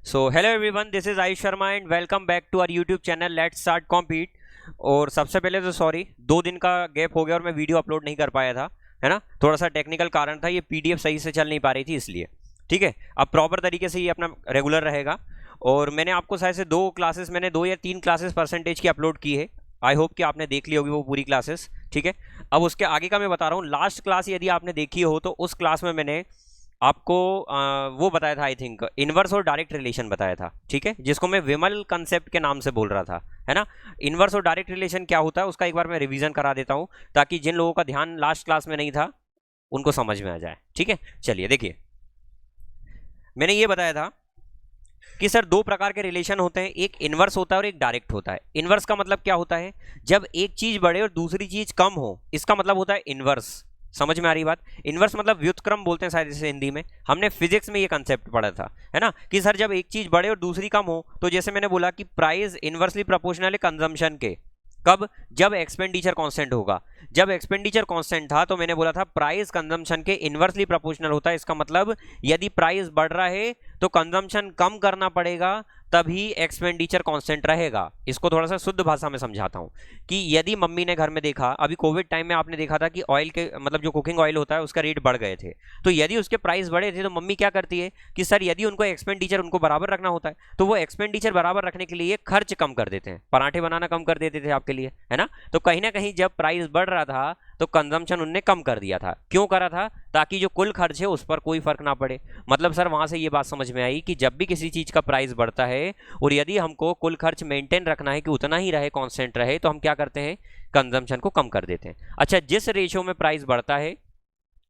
So hello everyone, this is Ayush Sharma and welcome back to our YouTube channel let's start compete. और सबसे पहले तो sorry, 2 दिन का गैप हो गया और मैं वीडियो अपलोड नहीं कर पाया था, है ना। थोड़ा सा टेक्निकल कारण था, ये पीडीएफ सही से चल नहीं पा रही थी इसलिए। ठीक है, अब प्रॉपर तरीके से ये अपना रेगुलर रहेगा। और मैंने आपको शायद से 2 क्लासेस, मैंने 2 या 3 क्लासेस परसेंटेज की अपलोड की है। आई होप कि आपने देख ली होगी वो पूरी क्लासेस। ठीक है, अब उसके आगे का मैं बता रहा हूँ। लास्ट क्लास यदि आपने देखी हो तो उस क्लास में मैंने आपको वो बताया था, आई थिंक इनवर्स और डायरेक्ट रिलेशन बताया था। ठीक है, जिसको मैं विमल कंसेप्ट के नाम से बोल रहा था, है ना। इनवर्स और डायरेक्ट रिलेशन क्या होता है उसका एक बार मैं रिवीजन करा देता हूं, ताकि जिन लोगों का ध्यान लास्ट क्लास में नहीं था उनको समझ में आ जाए। ठीक है, चलिए देखिए, मैंने ये बताया था कि सर 2 प्रकार के रिलेशन होते हैं, एक इनवर्स होता है और एक डायरेक्ट होता है। इनवर्स का मतलब क्या होता है? जब एक चीज बढ़े और दूसरी चीज कम हो, इसका मतलब होता है इनवर्स। समझ में आ रही बात? इनवर्स मतलब व्युत्क्रम बोलते हैं शायद इसे हिंदी में। हमने फिजिक्स में ये कंसेप्ट पढ़ा था, है ना, कि सर जब एक चीज बढ़े और दूसरी कम हो, तो जैसे मैंने बोला कि प्राइस इनवर्सली प्रोपोर्शनल है कंजम्पशन के। कब? जब एक्सपेंडिचर कांस्टेंट होगा। जब एक्सपेंडिचर कांस्टेंट था तो मैंने बोला था प्राइस कंजम्पशन के इनवर्सली प्रोपोर्शनल होता है। इसका मतलब यदि प्राइस बढ़ रहा है तो कंजम्पशन कम करना पड़ेगा, तभी एक्सपेंडिचर कांस्टेंट रहेगा। इसको थोड़ा सा शुद्ध भाषा में समझाता हूं कि यदि मम्मी ने घर में देखा, अभी कोविड टाइम में आपने देखा था कि ऑयल के मतलब जो कुकिंग ऑयल होता है उसका रेट बढ़ गए थे, तो यदि उसके प्राइस बढ़े थे तो मम्मी क्या करती है कि सर यदि उनको एक्सपेंडिचर उनको बराबर रखना होता है तो वो एक्सपेंडिचर बराबर रखने के लिए खर्च कम कर देते हैं, पराठे बनाना कम कर देते थे आपके लिए, है ना। तो कहीं ना कहीं जब प्राइस बढ़ रहा था तो कंजम्पशन उनने कम कर दिया था। क्यों करा था? ताकि जो कुल खर्च है उस पर कोई फर्क ना पड़े। मतलब सर वहां से ये बात समझ में आई कि जब भी किसी चीज का प्राइस बढ़ता है और यदि हमको कुल खर्च मेंटेन रखना है कि उतना ही रहे, कांस्टेंट रहे, तो हम क्या करते हैं? कंजम्पशन को कम कर देते हैं। अच्छा, जिस रेशियो में प्राइस बढ़ता है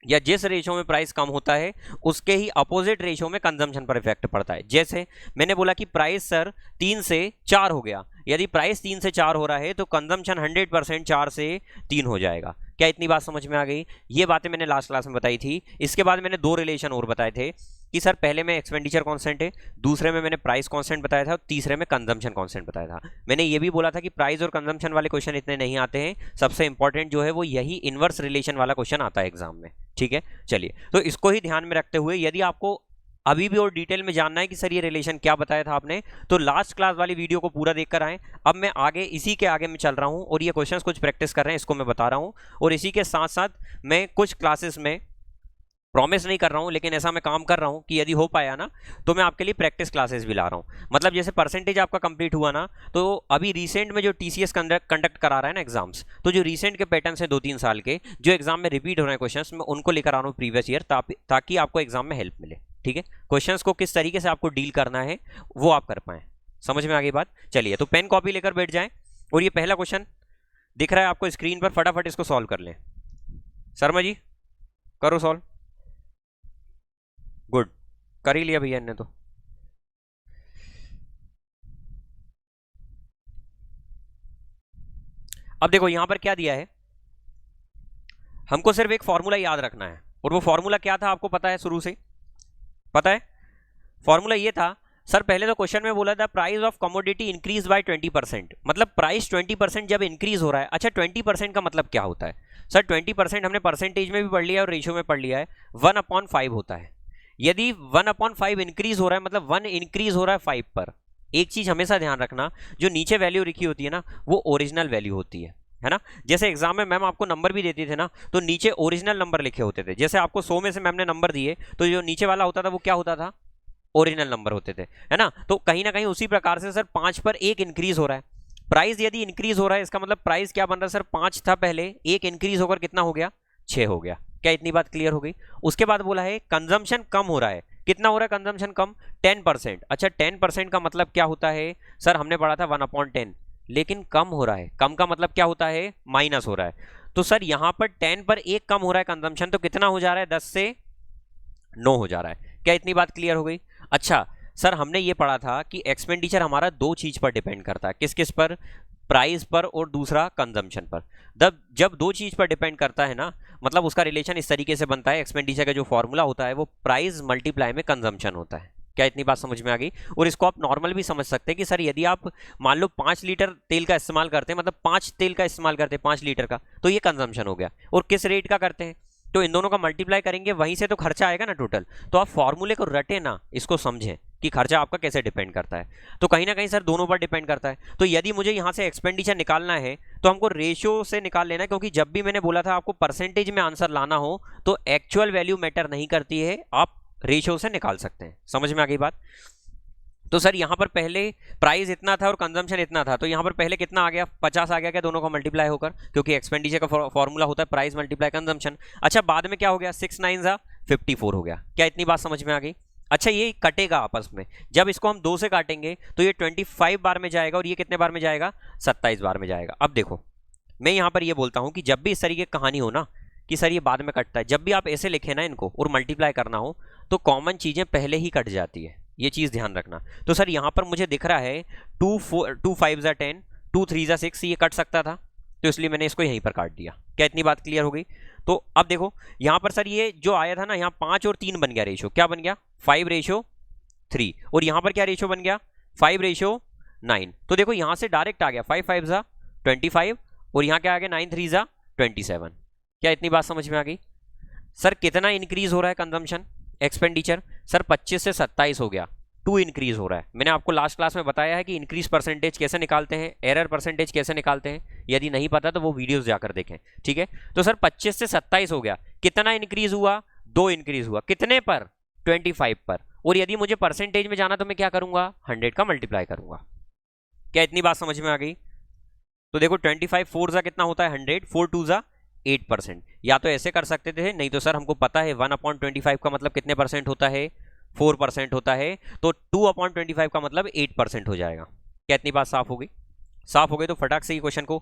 या जिस रेशियो में प्राइस कम होता है उसके ही अपोजिट रेशियो में कंजम्पशन पर इफेक्ट पड़ता है। जैसे मैंने बोला कि प्राइस सर 3 से 4 हो गया, यदि प्राइस 3 से 4 हो रहा है तो कंजम्पशन 100% 4 से 3 हो जाएगा। क्या इतनी बात समझ में आ गई? ये बातें मैंने लास्ट क्लास में बताई थी। इसके बाद मैंने 2 रिलेशन और बताए थे कि सर पहले में एक्सपेंडिचर कांस्टेंट है, दूसरे में मैंने प्राइस कांस्टेंट बताया था और तीसरे में कंजम्पशन कांस्टेंट बताया था। मैंने ये भी बोला था कि प्राइस और कंजम्पशन वाले क्वेश्चन इतने नहीं आते हैं, सबसे इंपॉर्टेंट जो है वो यही इनवर्स रिलेशन वाला क्वेश्चन आता है एग्जाम में। ठीक है, चलिए, तो इसको ही ध्यान में रखते हुए यदि आपको अभी भी और डिटेल में जानना है कि सर ये रिलेशन क्या बताया था आपने, तो लास्ट क्लास वाली वीडियो को पूरा देखकर आए। अब मैं आगे इसी के आगे मैं चल रहा हूं और ये क्वेश्चंस कुछ प्रैक्टिस कर रहे हैं, इसको मैं बता रहा हूं। और इसी के साथ साथ मैं कुछ क्लासेस में प्रॉमिस नहीं कर रहा हूं, लेकिन ऐसा मैं काम कर रहा हूं कि यदि हो पाया ना तो मैं आपके लिए प्रैक्टिस क्लासेस भी ला रहा हूं। मतलब जैसे परसेंटेज आपका कंप्लीट हुआ ना, तो अभी रिसेंट में जो टीसीएस कंडक्ट करा रहा है ना एग्जाम्स, तो जो रिसेंट के पैटर्न है 2-3 साल के जो एग्जाम में रिपीट हो रहे हैं क्वेश्चंस, मैं उनको लेकर आ रहा हूँ प्रीवियस ईयर, ताकि आपको एग्जाम में हेल्प मिले। ठीक है, क्वेश्चंस को किस तरीके से आपको डील करना है वो आप कर पाए। समझ में आ गई बात? चलिए, तो पेन कॉपी लेकर बैठ जाएं और ये पहला क्वेश्चन दिख रहा है आपको स्क्रीन पर, फटाफट इसको सॉल्व कर लें। शर्मा जी करो सॉल्व। गुड, कर ही लिया भैया ने तो। अब देखो यहां पर क्या दिया है, हमको सिर्फ एक फॉर्मूला याद रखना है। और वो फॉर्मूला क्या था आपको पता है? शुरू से पता है? फॉर्मूला ये था सर, पहले तो क्वेश्चन में बोला था price of commodity increase by 20%, मतलब प्राइस 20% जब इंक्रीज हो रहा है। अच्छा, 20% का मतलब क्या होता है? सर 20% हमने परसेंटेज में भी पढ़ लिया है और रेशियो में पढ़ लिया है, 1/5 होता है। यदि 1/5 इंक्रीज हो रहा है मतलब 1 इंक्रीज हो रहा है 5 पर। एक चीज हमेशा ध्यान रखना, जो नीचे वैल्यू लिखी होती है ना वो ओरिजिनल वैल्यू होती है ना। जैसे एग्जाम में मैम आपको नंबर भी देती थे ना, तो नीचे ओरिजिनल नंबर लिखे होते थे। जैसे आपको 100 में से मैम ने नंबर दिए तो जो नीचे वाला होता था वो क्या होता था? ओरिजिनल नंबर होते थे, है ना। तो कहीं ना कहीं उसी प्रकार से सर 5 पर 1 इंक्रीज हो रहा है। प्राइस यदि इंक्रीज हो रहा है इसका मतलब प्राइस क्या बन रहा है सर? 5 था पहले, 1 इंक्रीज होकर कितना हो गया? 6 हो गया। क्या इतनी बात क्लियर हो गई? उसके बाद बोला है कंजम्पशन कम हो रहा है। कितना हो रहा है कंजम्पशन कम? 10%। अच्छा, 10% का मतलब क्या होता है सर? हमने पढ़ा था 1/10, लेकिन कम हो रहा है। कम का मतलब क्या होता है? माइनस हो रहा है। तो सर यहां पर 10 पर 1 कम हो रहा है कंजम्पशन, तो कितना हो जा रहा है? 10 से 9 हो जा रहा है। क्या इतनी बात क्लियर हो गई? अच्छा सर, हमने ये पढ़ा था कि एक्सपेंडिचर हमारा 2 चीज पर डिपेंड करता है। किस किस पर? प्राइस पर और दूसरा कंजम्पशन पर। जब 2 चीज पर डिपेंड करता है ना, मतलब उसका रिलेशन इस तरीके से बनता है, एक्सपेंडिचर का जो फॉर्मूला होता है वो प्राइस मल्टीप्लाई में कंजम्पशन होता है। क्या इतनी बात समझ में आ गई? और इसको आप नॉर्मल भी समझ सकते हैं कि सर यदि आप मान लो 5 लीटर तेल का इस्तेमाल करते हैं, मतलब 5 तेल का इस्तेमाल करते हैं 5 लीटर का, तो ये कंजम्पशन हो गया। और किस रेट का करते हैं तो इन दोनों का मल्टीप्लाई करेंगे, वहीं से तो खर्चा आएगा ना टोटल। तो आप फॉर्मूले को रटे ना, इसको समझें। कि खर्चा आपका कैसे डिपेंड करता है, तो कहीं ना कहीं सर दोनों पर डिपेंड करता है। तो यदि मुझे यहाँ से एक्सपेंडिचर निकालना है तो हमको रेशियो से निकाल लेना है, क्योंकि जब भी मैंने बोला था आपको परसेंटेज में आंसर लाना हो तो एक्चुअल वैल्यू मैटर नहीं करती है, आप रेशियो से निकाल सकते हैं। समझ में आ गई बात? तो सर यहाँ पर पहले प्राइस इतना था और कंजम्पशन इतना था, तो यहाँ पर पहले कितना आ गया, 50 आ गया क्या दोनों का मल्टीप्लाई होकर, क्योंकि एक्सपेंडिचर का फॉर्मूला होता है प्राइस मल्टीप्लाई कंजम्पशन। अच्छा बाद में क्या हो गया, 6 9 जा 54 हो गया। क्या इतनी बात समझ में आ गई? अच्छा ये कटेगा आपस में, जब इसको हम 2 से काटेंगे तो ये 25 बार में जाएगा और ये कितने बार में जाएगा, 27 बार में जाएगा। अब देखो मैं यहाँ पर ये बोलता हूँ कि जब भी इस तरीके की कहानी हो ना कि सर ये बाद में कटता है, जब भी आप ऐसे लिखे ना इनको और मल्टीप्लाई करना हो तो कॉमन चीजें पहले ही कट जाती है, ये चीज ध्यान रखना। तो सर यहाँ पर मुझे दिख रहा है 2 5 जा 10, 2 3 जा 6, ये कट सकता था तो इसलिए मैंने इसको यहीं पर काट दिया। क्या इतनी बात क्लियर हो गई? तो अब देखो यहाँ पर सर ये जो आया था ना, यहाँ 5 और 3 बन गया रेशो, क्या बन गया 5:3, और यहाँ पर क्या रेशो बन गया 5:9। तो देखो यहाँ से डायरेक्ट आ गया 5 5 जा 25 और यहाँ क्या आ गया 9 3 जा 27। क्या इतनी बात समझ में आ गई? सर कितना इंक्रीज हो रहा है कंजम्पशन एक्सपेंडिचर, सर 25 से 27 हो गया, 2 इंक्रीज हो रहा है। मैंने आपको लास्ट क्लास में बताया है कि इंक्रीज परसेंटेज कैसे निकालते हैं, एरर परसेंटेज कैसे निकालते हैं, यदि नहीं पता तो वो वीडियोस जाकर देखें, ठीक है। तो सर 25 से 27 हो गया, कितना इंक्रीज हुआ, 2 इंक्रीज हुआ, कितने पर 25 पर, और यदि मुझे परसेंटेज में जाना तो मैं क्या करूंगा 100 का मल्टीप्लाई करूंगा। क्या इतनी बात समझ में आ गई? तो देखो 25 4 जा कितना होता है 100, 4 2 जा 8%, या तो ऐसे कर सकते थे, नहीं तो सर हमको पता है 1/25 का मतलब कितने परसेंट होता है 4% होता है, तो 2/25 का मतलब 8% हो जाएगा। क्या इतनी बात साफ हो गई? साफ हो गई तो फटाक से ही क्वेश्चन को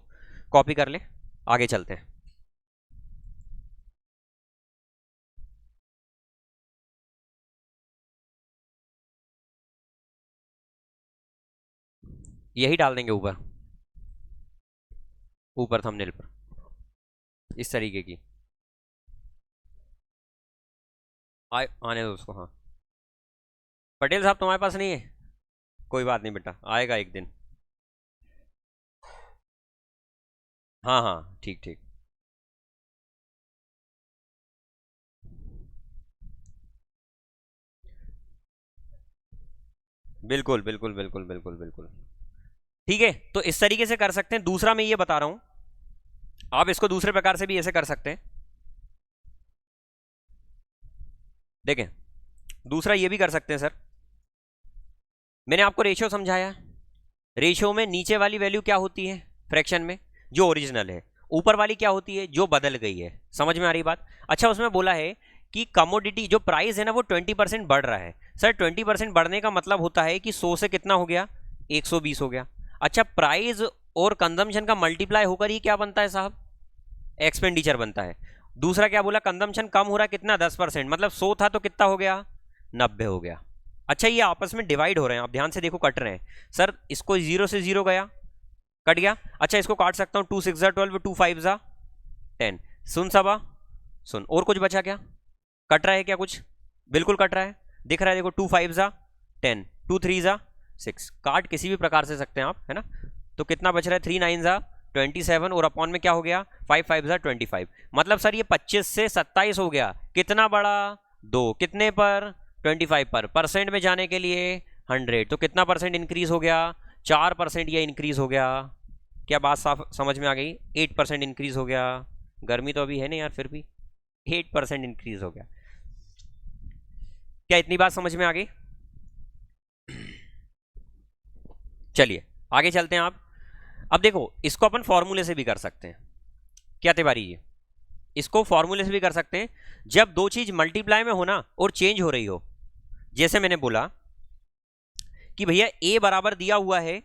कॉपी कर ले, आगे चलते हैं। यही डाल देंगे ऊपर ऊपर थंबनेल पर इस तरीके की आने दो उसको। हाँ पटेल साहब तुम्हारे पास नहीं है, कोई बात नहीं बेटा, आएगा एक दिन। हाँ हाँ ठीक ठीक। बिल्कुल बिल्कुल बिल्कुल बिल्कुल बिल्कुल ठीक है। तो इस तरीके से कर सकते हैं। दूसरा मैं ये बता रहा हूं, आप इसको दूसरे प्रकार से भी ऐसे कर सकते हैं। देखें दूसरा ये भी कर सकते हैं सर, मैंने आपको रेशियो समझाया, रेशियो में नीचे वाली वैल्यू क्या होती है फ्रैक्शन में, जो ओरिजिनल है, ऊपर वाली क्या होती है जो बदल गई है। समझ में आ रही बात? अच्छा उसमें बोला है कि कमोडिटी जो प्राइस है ना वो 20% बढ़ रहा है। सर 20% बढ़ने का मतलब होता है कि 100 से कितना हो गया 120 हो गया। अच्छा प्राइस और कंजम्पशन का मल्टीप्लाई होकर ही क्या बनता है साहब, एक्सपेंडिचर बनता है। दूसरा क्या बोला, कंजम्पशन कम हो रहा है कितना 10%, मतलब 100 था तो कितना हो गया 90 हो गया। अच्छा ये आपस में डिवाइड हो रहे हैं, आप ध्यान से देखो कट रहे हैं। सर इसको 0 से 0 गया, कट गया। अच्छा इसको काट सकता हूं 2 6 जा 12, 2 5 जा 10, सुन सबा सुन, और कुछ बचा क्या, कट रहा है क्या कुछ, बिल्कुल कट रहा है, दिख रहा है देखो 2 5 जा 10, 2 3 जा 6, काट किसी भी प्रकार से सकते हैं आप, है ना। तो कितना बच रहा है 3 9 जा 27 और अपॉन में क्या हो गया 5 5 जा 25, मतलब सर ये 25 से 27 हो गया, कितना बड़ा 2, कितने पर 25 पर, परसेंट में जाने के लिए 100, तो कितना परसेंट इंक्रीज हो गया 4% ये इंक्रीज हो गया। क्या बात साफ समझ में आ गई? 8% इंक्रीज हो गया, गर्मी तो अभी है नहीं यार, फिर भी 8% इंक्रीज हो गया। क्या इतनी बात समझ में आ गई? चलिए आगे चलते हैं आप। अब देखो इसको अपन फॉर्मूले से भी कर सकते हैं। क्या तिवारी ये, इसको फॉर्मूले से भी कर सकते हैं। जब दो चीज मल्टीप्लाई में हो ना और चेंज हो रही हो, जैसे मैंने बोला कि भैया ए बराबर दिया हुआ है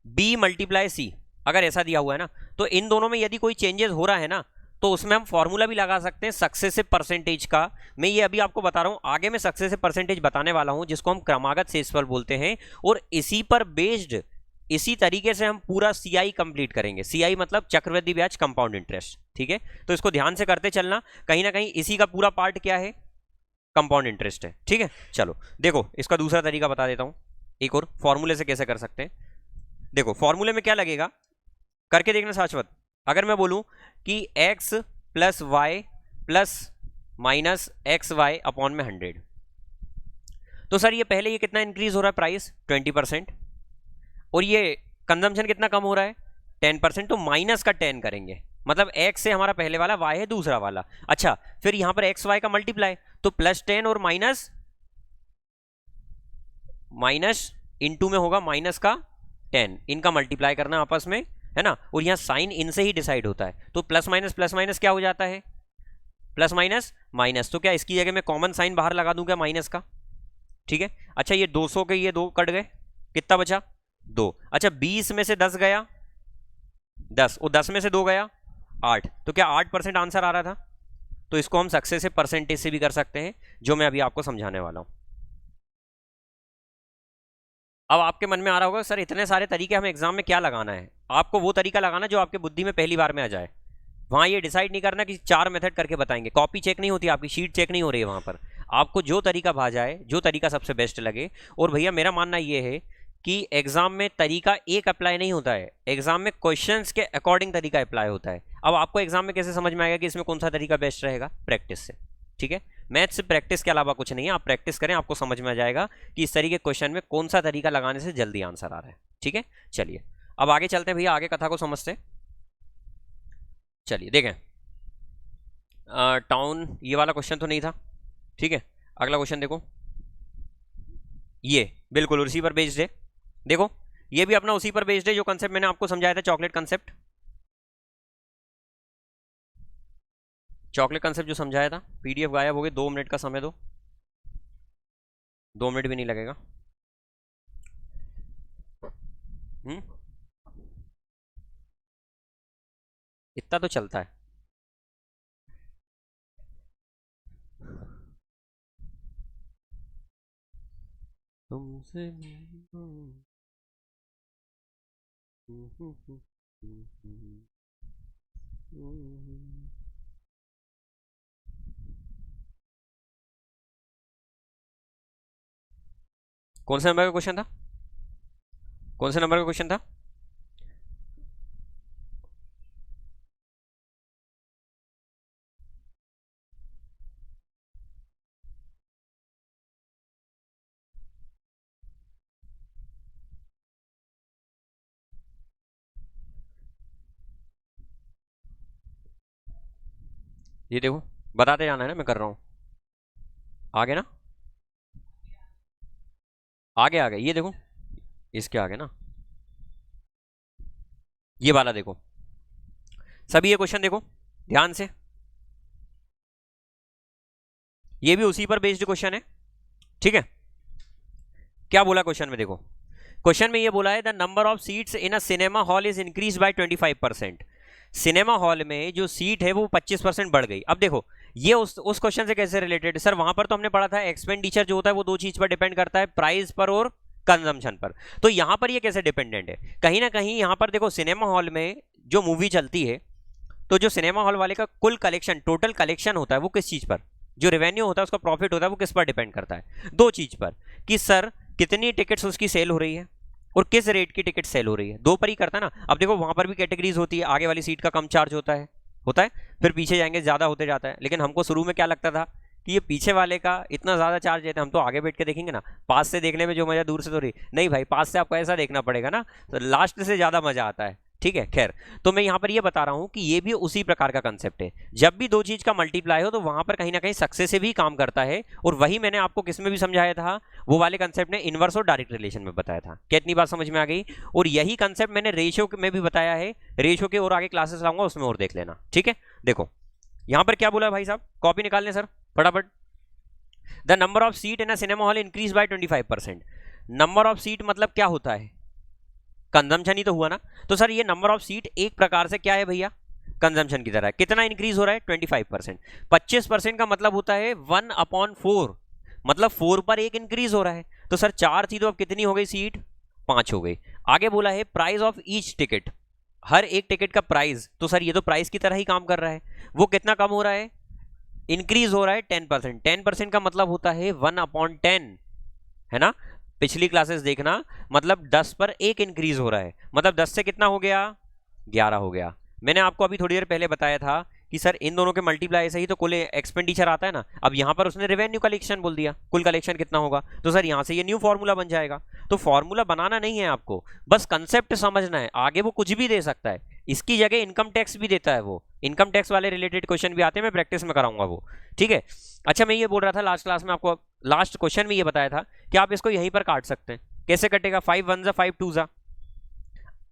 बी मल्टीप्लाई सी, अगर ऐसा दिया हुआ है ना, तो इन दोनों में यदि कोई चेंजेस हो रहा है ना तो उसमें हम फॉर्मूला भी लगा सकते हैं सक्सेसिव परसेंटेज का। मैं ये अभी आपको बता रहा हूं, आगे मैं सक्सेसिव परसेंटेज बताने वाला हूं जिसको हम क्रमागत शेषफल बोलते हैं, और इसी पर बेस्ड इसी तरीके से हम पूरा सीआई कंप्लीट करेंगे। सीआई मतलब चक्रवृद्धि ब्याज कंपाउंड इंटरेस्ट, ठीक है। तो इसको ध्यान से करते चलना, कहीं ना कहीं इसी का पूरा पार्ट क्या है कंपाउंड इंटरेस्ट है, ठीक है। चलो देखो इसका दूसरा तरीका बता देता हूं, एक और फॉर्मूले से कैसे कर सकते हैं। देखो फॉर्मूले में क्या लगेगा करके देखना शाश्वत, अगर मैं बोलूं कि x plus y plus minus x y upon में 100, तो सर ये पहले ये कितना इंक्रीज हो रहा है प्राइस 20%, और ये कंजम्पशन कितना कम हो रहा है 10%, तो माइनस का 10 करेंगे, मतलब x से हमारा पहले वाला y है दूसरा वाला। अच्छा फिर यहां पर x y का मल्टीप्लाई, तो +10 और माइनस इनटू में होगा माइनस का 10, इनका मल्टीप्लाई करना आपस में, है ना, और यहाँ साइन इनसे ही डिसाइड होता है। तो प्लस माइनस क्या हो जाता है, प्लस माइनस, तो क्या इसकी जगह में कॉमन साइन बाहर लगा दूं क्या माइनस का, ठीक है। अच्छा ये 200 के ये 2 कट गए, कितना बचा 2। अच्छा 20 में से 10 गया 10, और 10 में से 2 गया 8, तो क्या 8% आंसर आ रहा था। तो इसको हम सक्सेस से परसेंटेज से भी कर सकते हैं, जो मैं अभी आपको समझाने वाला हूं। अब आपके मन में आ रहा होगा सर इतने सारे तरीके हमें एग्जाम में क्या लगाना है। आपको वो तरीका लगाना जो आपके बुद्धि में पहली बार में आ जाए। वहां ये डिसाइड नहीं करना कि 4 मेथड करके बताएंगे, कॉपी चेक नहीं होती, आपकी शीट चेक नहीं हो रही है वहां पर। आपको जो तरीका भा जाए, जो तरीका सबसे बेस्ट लगे। और भैया मेरा मानना ये है कि एग्जाम में तरीका एक अप्लाई नहीं होता है, एग्जाम में क्वेश्चंस के अकॉर्डिंग तरीका अप्लाई होता है। अब आपको एग्जाम में कैसे समझ में आएगा कि इसमें कौन सा तरीका बेस्ट रहेगा, प्रैक्टिस से, ठीक है। मैथ से प्रैक्टिस के अलावा कुछ नहीं है, आप प्रैक्टिस करें, आपको समझ में आ जाएगा कि इस तरीके के क्वेश्चन में कौन सा तरीका लगाने से जल्दी आंसर आ रहा है, ठीक है। चलिए अब आगे चलते हैं भैया, आगे कथा को समझते हैं। चलिए देखें, टाउन ये वाला क्वेश्चन तो नहीं था, ठीक है। अगला क्वेश्चन देखो, ये बिल्कुल उसी पर बेस्ड है। देखो ये भी अपना उसी पर बेस्ड है जो कंसेप्ट मैंने आपको समझाया था, चॉकलेट कंसेप्ट, चॉकलेट कंसेप्ट जो समझाया था। पीडीएफ गायब हो गई, 2 मिनट का समय दो, 2 मिनट भी नहीं लगेगा। इतना तो चलता है। तुमसे कौन से नंबर का क्वेश्चन था, कौन से नंबर का क्वेश्चन था। ये देखो बताते जाना है ना, मैं कर रहा हूं, आगे ना, आगे ये देखो, इसके आगे ना, ये वाला देखो, सभी ये क्वेश्चन देखो ध्यान से, ये भी उसी पर बेस्ड क्वेश्चन है, ठीक है। क्या बोला क्वेश्चन में, देखो क्वेश्चन में ये बोला है the number of seats in a cinema hall is increase by 25%। Cinema hall में जो सीट है वो 25% बढ़ गई। अब देखो ये उस क्वेश्चन से कैसे रिलेटेड है सर, वहां पर तो हमने पढ़ा था एक्सपेंडिचर जो होता है वो 2 चीज पर डिपेंड करता है, प्राइस पर और कंजम्पशन पर। तो यहां पर ये कैसे डिपेंडेंट है, कहीं ना कहीं यहां पर देखो सिनेमा हॉल में जो मूवी चलती है, तो जो सिनेमा हॉल वाले का कुल कलेक्शन, टोटल कलेक्शन होता है वो किस चीज पर, जो रेवेन्यू होता है उसका प्रॉफिट होता है वो किस पर डिपेंड करता है, 2 चीज पर, कि सर कितनी टिकट्स उसकी सेल हो रही है और किस रेट की टिकट सेल हो रही है, 2 पर ही करता है ना। अब देखो वहां पर भी कैटेगरीज होती है, आगे वाली सीट का कम चार्ज होता है फिर पीछे जाएंगे ज्यादा होते जाता है। लेकिन हमको शुरू में क्या लगता था कि ये पीछे वाले का इतना ज्यादा चार्ज देते हैं, हम तो आगे बैठ के देखेंगे ना, पास से देखने में जो मजा दूर से तो रही नहीं भाई, पास से आपको ऐसा देखना पड़ेगा ना, तो लास्ट से ज्यादा मजा आता है, ठीक है। खैर तो मैं यहां पर ये बता रहा हूं कि ये भी उसी प्रकार का कंसेप्ट है, जब भी 2 चीज का मल्टीप्लाई हो तो वहां पर कहीं ना कहीं सक्सेस से भी काम करता है। और वही मैंने आपको किस में भी समझाया था, वो वाले कंसेप्ट ने इनवर्स और डायरेक्ट रिलेशन में बताया था। कितनी बात समझ में आ गई। और यही कंसेप्ट मैंने रेशियो में भी बताया है, रेशियो के और आगे क्लासेस लाऊंगा उसमें और देख लेना, ठीक है। देखो यहां पर क्या बोला है भाई साहब, कॉपी निकाल लें सर फटाफट। The number of seat in a cinema hall increase by 25%। Number of seat मतलब क्या होता है, कंजम्पशन ही तो हुआ ना। तो सर ये नंबर ऑफ सीट एक प्रकार से क्या है भैया, कंजम्पशन की तरह है। कितना इंक्रीज हो रहा है 25%। 25% का मतलब होता है 1/4, मतलब 4 पर 1 इंक्रीज हो रहा है। तो सर 4 थी तो अब कितनी हो गई सीट, 5 हो गई। आगे बोला है प्राइस ऑफ ईच टिकट, हर एक टिकट का प्राइस, तो सर ये तो प्राइस की तरह ही काम कर रहा है, वो कितना कम हो रहा है, इंक्रीज हो रहा है 10%। 10% का मतलब होता है 1/10, है ना। पिछली क्लासेस देखना, मतलब 10 पर 1 इंक्रीज हो रहा है, मतलब 10 से कितना हो गया, 11 हो गया। मैंने आपको अभी थोड़ी देर पहले बताया था कि सर इन दोनों के मल्टीप्लाई से ही तो कुल एक्सपेंडिचर आता है ना। अब यहाँ पर उसने रेवेन्यू कलेक्शन बोल दिया, कुल कलेक्शन कितना होगा, तो सर यहाँ से ये न्यू फॉर्मूला बन जाएगा। तो फॉर्मूला बनाना नहीं है आपको, बस कंसेप्ट समझना है, आगे वो कुछ भी दे सकता है, इसकी जगह इनकम टैक्स भी देता है, वो इनकम टैक्स वाले रिलेटेड क्वेश्चन भी आते हैं, मैं प्रैक्टिस में कराऊंगा वो, ठीक है। अच्छा मैं ये बोल रहा था लास्ट क्लास में आपको, लास्ट क्वेश्चन में ये बताया था कि आप इसको यहीं पर काट सकते हैं। कैसे कटेगा, 5 1 जा 5 2 जा,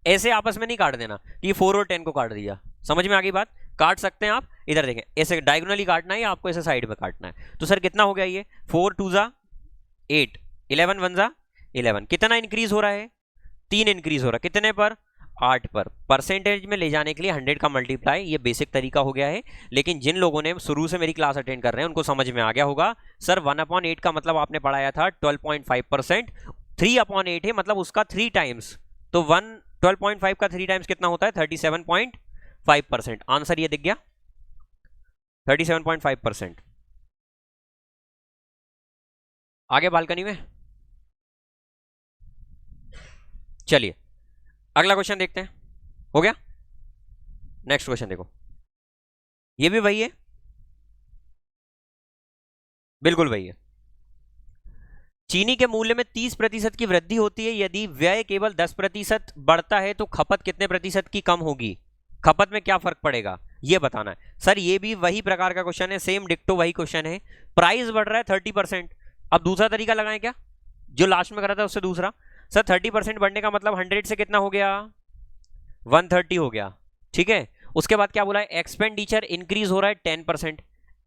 ऐसे आपस में नहीं काट देना कि 4 और 10 को काट दिया, समझ में आ गई बात। काट सकते हैं आप, इधर देखें, ऐसे डायगोनली काटना है या आपको ऐसे साइड में काटना है। तो सर कितना हो गया ये, 4 2 जा 8, 11 1 जा 11, कितना इंक्रीज हो रहा है, 3 इंक्रीज हो रहा है, कितने पर, 8 पर। परसेंटेज में ले जाने के लिए 100 का मल्टीप्लाई, ये बेसिक तरीका हो गया है, लेकिन जिन लोगों ने शुरू से मेरी क्लास अटेंड कर रहे हैं उनको समझ में आ गया होगा। सर 1/8 का मतलब आपने पढ़ाया था 12.5%, 3/8 है मतलब उसका 3 टाइम्स, तो 12.5 का 3 टाइम्स कितना होता है, 37.5%। आंसर ये दिख गया 37.5%। आगे बालकनी में, चलिए अगला क्वेश्चन देखते हैं, हो गया। नेक्स्ट क्वेश्चन देखो, ये भी वही है, बिल्कुल वही है। चीनी के मूल्य में 30% की वृद्धि होती है, यदि व्यय केवल 10% बढ़ता है तो खपत कितने प्रतिशत की कम होगी, खपत में क्या फर्क पड़ेगा, ये बताना है। सर ये भी वही प्रकार का क्वेश्चन है, सेम डिक्टो वही क्वेश्चन है। प्राइस बढ़ रहा है 30%, अब दूसरा तरीका लगाएं क्या, जो लास्ट में करा था उससे दूसरा। सर 30% बढ़ने का मतलब 100 से कितना हो गया, 130 हो गया, ठीक है। उसके बाद क्या बोला है, एक्सपेंडिचर इंक्रीज हो रहा है 10%,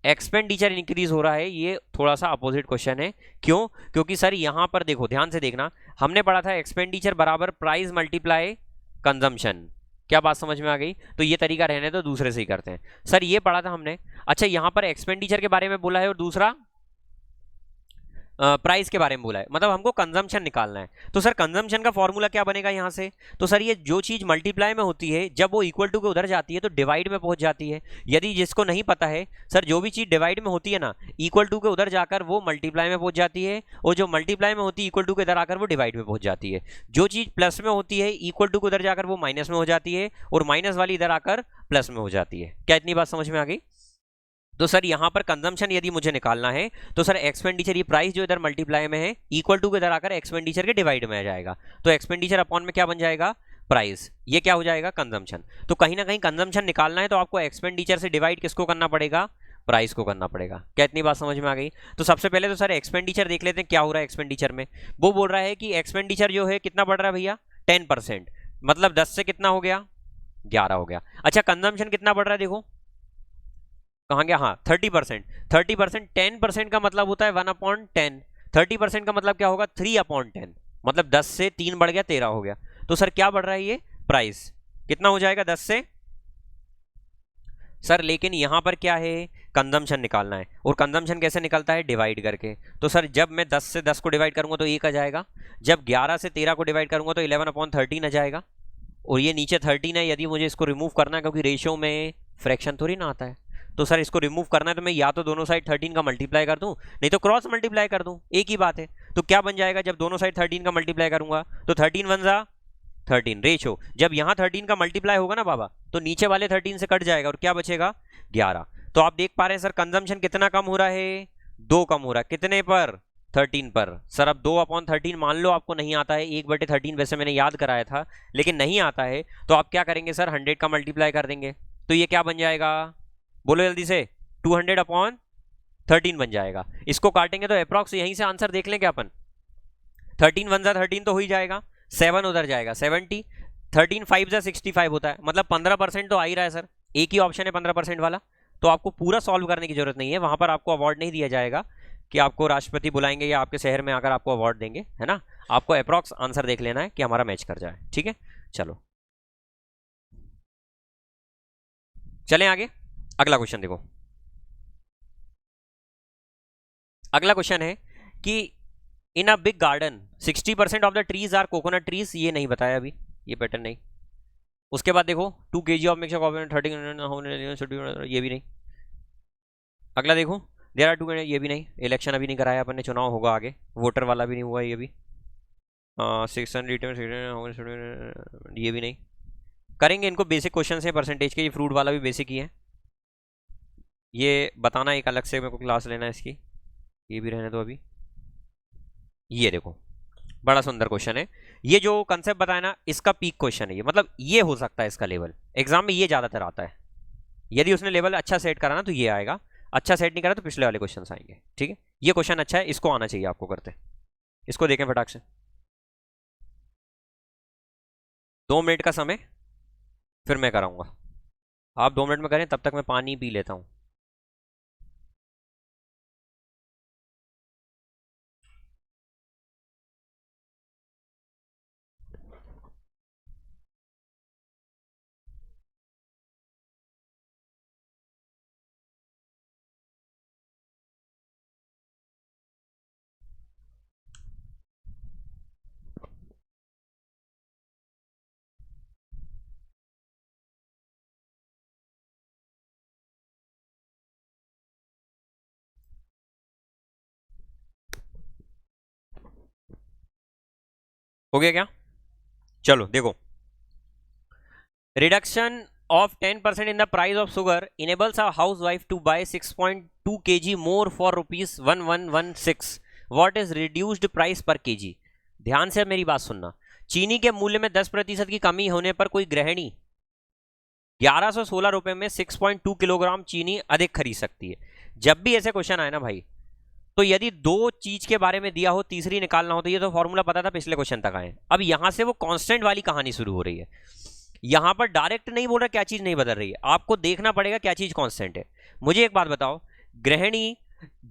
एक्सपेंडिचर इंक्रीज हो रहा है, ये थोड़ा सा अपोजिट क्वेश्चन है। क्यों, क्योंकि सर यहां पर देखो ध्यान से देखना, हमने पढ़ा था एक्सपेंडिचर बराबर प्राइस मल्टीप्लाई कंजम्पशन, क्या बात समझ में आ गई। तो ये तरीका रहने तो दूसरे से ही करते हैं। सर ये पढ़ा था हमने, अच्छा यहां पर एक्सपेंडिचर के बारे में बोला है और दूसरा प्राइस के बारे में बोला है, मतलब हमको कंजम्पशन निकालना है। तो सर कंजम्पशन का फॉर्मूला क्या बनेगा यहाँ से, तो सर ये जो चीज मल्टीप्लाई में होती है जब वो इक्वल टू के उधर जाती है तो डिवाइड में पहुंच जाती है। यदि जिसको नहीं पता है, सर जो भी चीज डिवाइड में होती है ना, इक्वल टू के उधर जाकर वो मल्टीप्लाई में पहुंच जाती है, और जो मल्टीप्लाई में होती है इक्वल टू के इधर आकर वो डिवाइड में पहुंच जाती है। जो चीज प्लस में होती है इक्वल टू के उधर जाकर वो माइनस में हो जाती है, और माइनस वाली इधर आकर प्लस में हो जाती है। क्या इतनी बात समझ में आ गई। तो सर यहां पर कंजम्पशन यदि मुझे निकालना है तो सर एक्सपेंडिचर, ये प्राइस जो इधर मल्टीप्लाई में है इक्वल टू के इधर आकर एक्सपेंडिचर के डिवाइड में आ जाएगा, तो एक्सपेंडिचर अपॉन में क्या बन जाएगा, प्राइस, ये क्या हो जाएगा, कंजम्पशन। तो कहीं ना कहीं कंजम्पशन निकालना है तो आपको एक्सपेंडिचर से डिवाइड किसको करना पड़ेगा, प्राइस को करना पड़ेगा। क्या इतनी बात समझ में आ गई। तो सबसे पहले तो सर एक्सपेंडिचर देख लेते हैं क्या हो रहा है एक्सपेंडिचर में। वो बोल रहा है कि एक्सपेंडिचर जो है कितना बढ़ रहा है भैया, 10%, मतलब 10 से कितना हो गया, 11 हो गया। अच्छा कंजम्पशन कितना बढ़ रहा है, देखो कहाँ गया, हाँ 30%, 30% 10% का मतलब होता है 1/10, 30% का मतलब क्या होगा 3/10, मतलब 10 से 3 बढ़ गया 13 हो गया। तो सर क्या बढ़ रहा है ये, प्राइस कितना हो जाएगा 10 से, सर लेकिन यहां पर क्या है, कंजम्पशन निकालना है, और कंजम्पशन कैसे निकलता है, डिवाइड करके। तो सर जब मैं 10 से 10 को डिवाइड करूंगा तो 1 आ जाएगा, जब 11 से 13 को डिवाइड करूंगा तो 11/13 आ जाएगा, और ये नीचे 13 है, यदि मुझे इसको रिमूव करना है क्योंकि रेशियो में फ्रैक्शन थोड़ी ना आता है, तो सर इसको रिमूव करना है तो मैं या तो दोनों साइड 13 का मल्टीप्लाई कर दूं, नहीं तो क्रॉस मल्टीप्लाई कर दूं, एक ही बात है। तो क्या बन जाएगा, जब दोनों साइड 13 का मल्टीप्लाई करूंगा तो 13 1 जा 13 रेशो, जब यहां 13 का मल्टीप्लाई होगा ना बाबा तो नीचे वाले 13 से कट जाएगा और क्या बचेगा 11। तो आप देख पा रहे हैं सर कंजम्पशन कितना कम हो रहा है, 2 कम हो रहा है, कितने पर, 13 पर। सर अब 2/13 मान लो आपको नहीं आता है, 1/13 वैसे मैंने याद कराया था, लेकिन नहीं आता है तो आप क्या करेंगे सर 100 का मल्टीप्लाई कर देंगे, तो ये क्या बन जाएगा, बोलो जल्दी से, 200/13 बन जाएगा। इसको काटेंगे तो अप्रॉक्स यहीं से आंसर देख लें क्या अपन, 13 1 जा 13 तो हो ही जाएगा, 7 उधर जाएगा 70, 13 5 जा 65 होता है, मतलब 15% तो आ ही रहा है सर, एक ही ऑप्शन है 15% वाला। तो आपको पूरा सॉल्व करने की जरूरत नहीं है, वहां पर आपको अवार्ड नहीं दिया जाएगा कि आपको राष्ट्रपति बुलाएंगे या आपके शहर में आकर आपको अवार्ड देंगे, है ना। आपको अप्रॉक्स आंसर देख लेना है कि हमारा मैच कर जाए, ठीक है। चलो चलें आगे, अगला क्वेश्चन देखो। अगला क्वेश्चन है कि in a big garden 60% of the trees are coconut trees, ये नहीं बताया अभी, ये पैटर्न नहीं। उसके बाद देखो 2 kg ऑफ मिक्सचर कॉफी 30, ये भी नहीं। अगला देखो देयर आर 2, ये भी नहीं। इलेक्शन अभी नहीं कराया अपन ने, चुनाव होगा आगे, वोटर वाला भी नहीं हुआ ये भी। 600, ये भी नहीं। करेंगे इनको, बेसिक क्वेश्चन है परसेंटेज के, ये फ्रूट वाला भी बेसिक ही है। ये बताना, एक अलग से मेरे को क्लास लेना है इसकी, ये भी रहने दो अभी। ये देखो बड़ा सुंदर क्वेश्चन है, ये जो कंसेप्ट बताया ना इसका पीक क्वेश्चन है ये, मतलब ये हो सकता है इसका लेवल एग्जाम में, ये ज्यादातर आता है। यदि उसने लेवल अच्छा सेट करा ना तो ये आएगा, अच्छा सेट नहीं करा तो पिछले वाले क्वेश्चन आएंगे। ठीक है, ये क्वेश्चन अच्छा है, इसको आना चाहिए आपको करते। इसको देखें फटाक से। 2 मिनट का समय, फिर मैं कराऊंगा। आप 2 मिनट में करें, तब तक मैं पानी पी लेता हूं। हो गया क्या? चलो देखो, reduction of 10% in the price of sugar enables a housewife to buy 6.2 kg more for rupees 1116. What is reduced price per kg? ध्यान से मेरी बात सुनना। चीनी के मूल्य में 10% की कमी होने पर कोई गृहिणी 1116 रुपए में 6.2 किलोग्राम चीनी अधिक खरीद सकती है। जब भी ऐसे क्वेश्चन आए ना भाई, तो यदि दो चीज के बारे में दिया हो, तीसरी निकालना हो, तो ये तो फॉर्मूला पता था, पिछले क्वेश्चन तक आए। अब यहां से वो कांस्टेंट वाली कहानी शुरू हो रही है। यहां पर डायरेक्ट नहीं बोल रहा क्या चीज नहीं बदल रही है, आपको देखना पड़ेगा क्या चीज कांस्टेंट है। मुझे एक बात बताओ, गृहिणी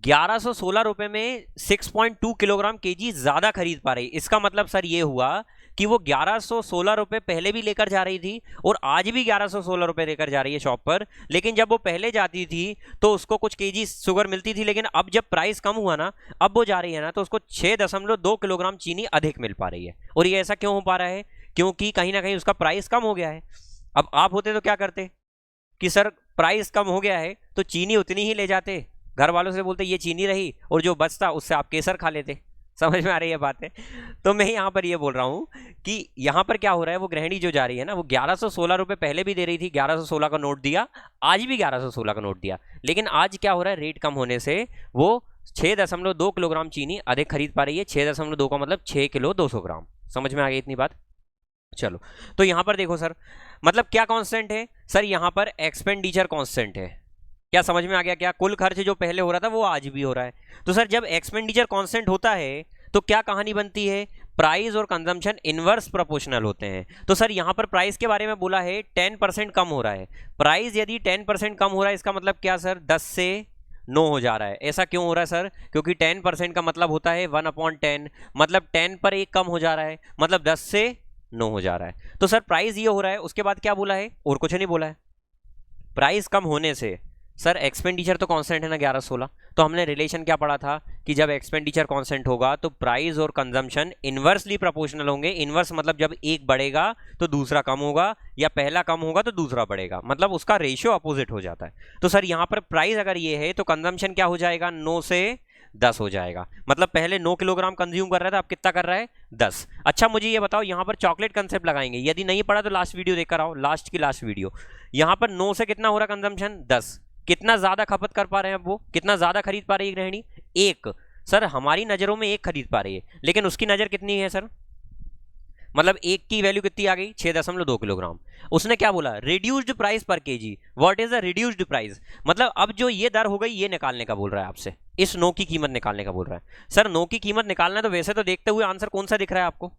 1116 रुपए में 6.2 किलोग्राम केजी ज्यादा खरीद पा रही, इसका मतलब सर ये हुआ कि वो 1116 रुपए पहले भी लेकर जा रही थी और आज भी 1116 रुपए लेकर जा रही है शॉप पर। लेकिन जब वो पहले जाती थी तो उसको कुछ केजी शुगर मिलती थी, लेकिन अब जब प्राइस कम हुआ ना, अब वो जा रही है ना, तो उसको 6.2 किलोग्राम चीनी अधिक मिल पा रही है। और ये ऐसा क्यों हो पा रहा है? क्योंकि कहीं ना कहीं उसका प्राइस कम हो गया है। अब आप होते तो क्या करते कि सर प्राइस कम हो गया है तो चीनी उतनी ही ले जाते, घर वालों से बोलते ये चीनी रही, और जो बचता उससे आप केसर खा लेते। समझ में आ रही है बात है? तो मैं यहां पर ये बोल रहा हूं कि यहां पर क्या हो रहा है, वो गृहिणी जो जा रही है ना, वो 1116 रुपए पहले भी दे रही थी, 1116 का नोट दिया, आज भी 1116 का नोट दिया, लेकिन आज क्या हो रहा है, रेट कम होने से वो 6.2 किलोग्राम चीनी अधिक खरीद पा रही है। 6.2 का मतलब 6 किलो 200 ग्राम। समझ में आ गई इतनी बात? चलो, तो यहां पर देखो सर, मतलब क्या कांस्टेंट है सर, यहां पर एक्सपेंडिचर कांस्टेंट है। क्या समझ में आ गया? क्या कुल खर्च जो पहले हो रहा था वो आज भी हो रहा है। तो सर जब एक्सपेंडिचर कांस्टेंट होता है तो क्या कहानी बनती है, प्राइस और कंजम्पशन इनवर्स प्रोपोर्शनल होते हैं। तो सर यहां पर प्राइस के बारे में बोला है 10% कम हो रहा है। प्राइस यदि 10% कम हो रहा है, इसका मतलब क्या सर, 10 से 9 हो जा रहा है। ऐसा क्यों हो रहा है सर? क्योंकि 10% का मतलब होता है 1/10, मतलब 10 पर 1 कम हो जा रहा है, मतलब 10 से 9 हो जा रहा है। तो सर प्राइस ये हो रहा है, उसके बाद क्या बोला है, और कुछ नहीं बोला है। प्राइस कम होने से सर एक्सपेंडिचर तो कांस्टेंट है ना 1116, तो हमने रिलेशन क्या पढ़ा था कि जब एक्सपेंडिचर कांस्टेंट होगा तो प्राइस और कंजम्पशन इनवर्सली प्रोपोर्शनल होंगे। इनवर्स मतलब जब एक बढ़ेगा तो दूसरा कम होगा, या पहला कम होगा तो दूसरा बढ़ेगा, मतलब उसका रेशियो अपोजिट हो जाता है। तो सर यहां पर प्राइस अगर ये है तो कंजम्पशन क्या हो जाएगा, 9 से 10 हो जाएगा। मतलब पहले 9 किलोग्राम कंज्यूम कर रहा था, अब कितना कर रहा है, 10। अच्छा मुझे ये बताओ, यहां पर चॉकलेट कंसेप्ट लगाएंगे, यदि नहीं पढ़ा तो लास्ट वीडियो देखकर आओ, लास्ट की लास्ट वीडियो। यहां पर 9 से कितना हो रहा कंजम्पशन, 10। कितना ज्यादा खपत कर पा रहे हैं अब वो, कितना ज्यादा खरीद पा रही है गृहिणी, 1। सर हमारी नजरों में 1 खरीद पा रही है, लेकिन उसकी नजर कितनी है सर, मतलब 1 की वैल्यू कितनी आ गई, 6.2 किलोग्राम। उसने क्या बोला, रिड्यूस्ड प्राइस पर KG. What is the reduced price? मतलब अब जो ये दर हो गई ये निकालने का बोल रहा है आपसे, इस नो की कीमत निकालने का बोल रहा है। सर नो की कीमत निकालना है तो वैसे तो देखते हुए आंसर कौन सा दिख रहा है आपको,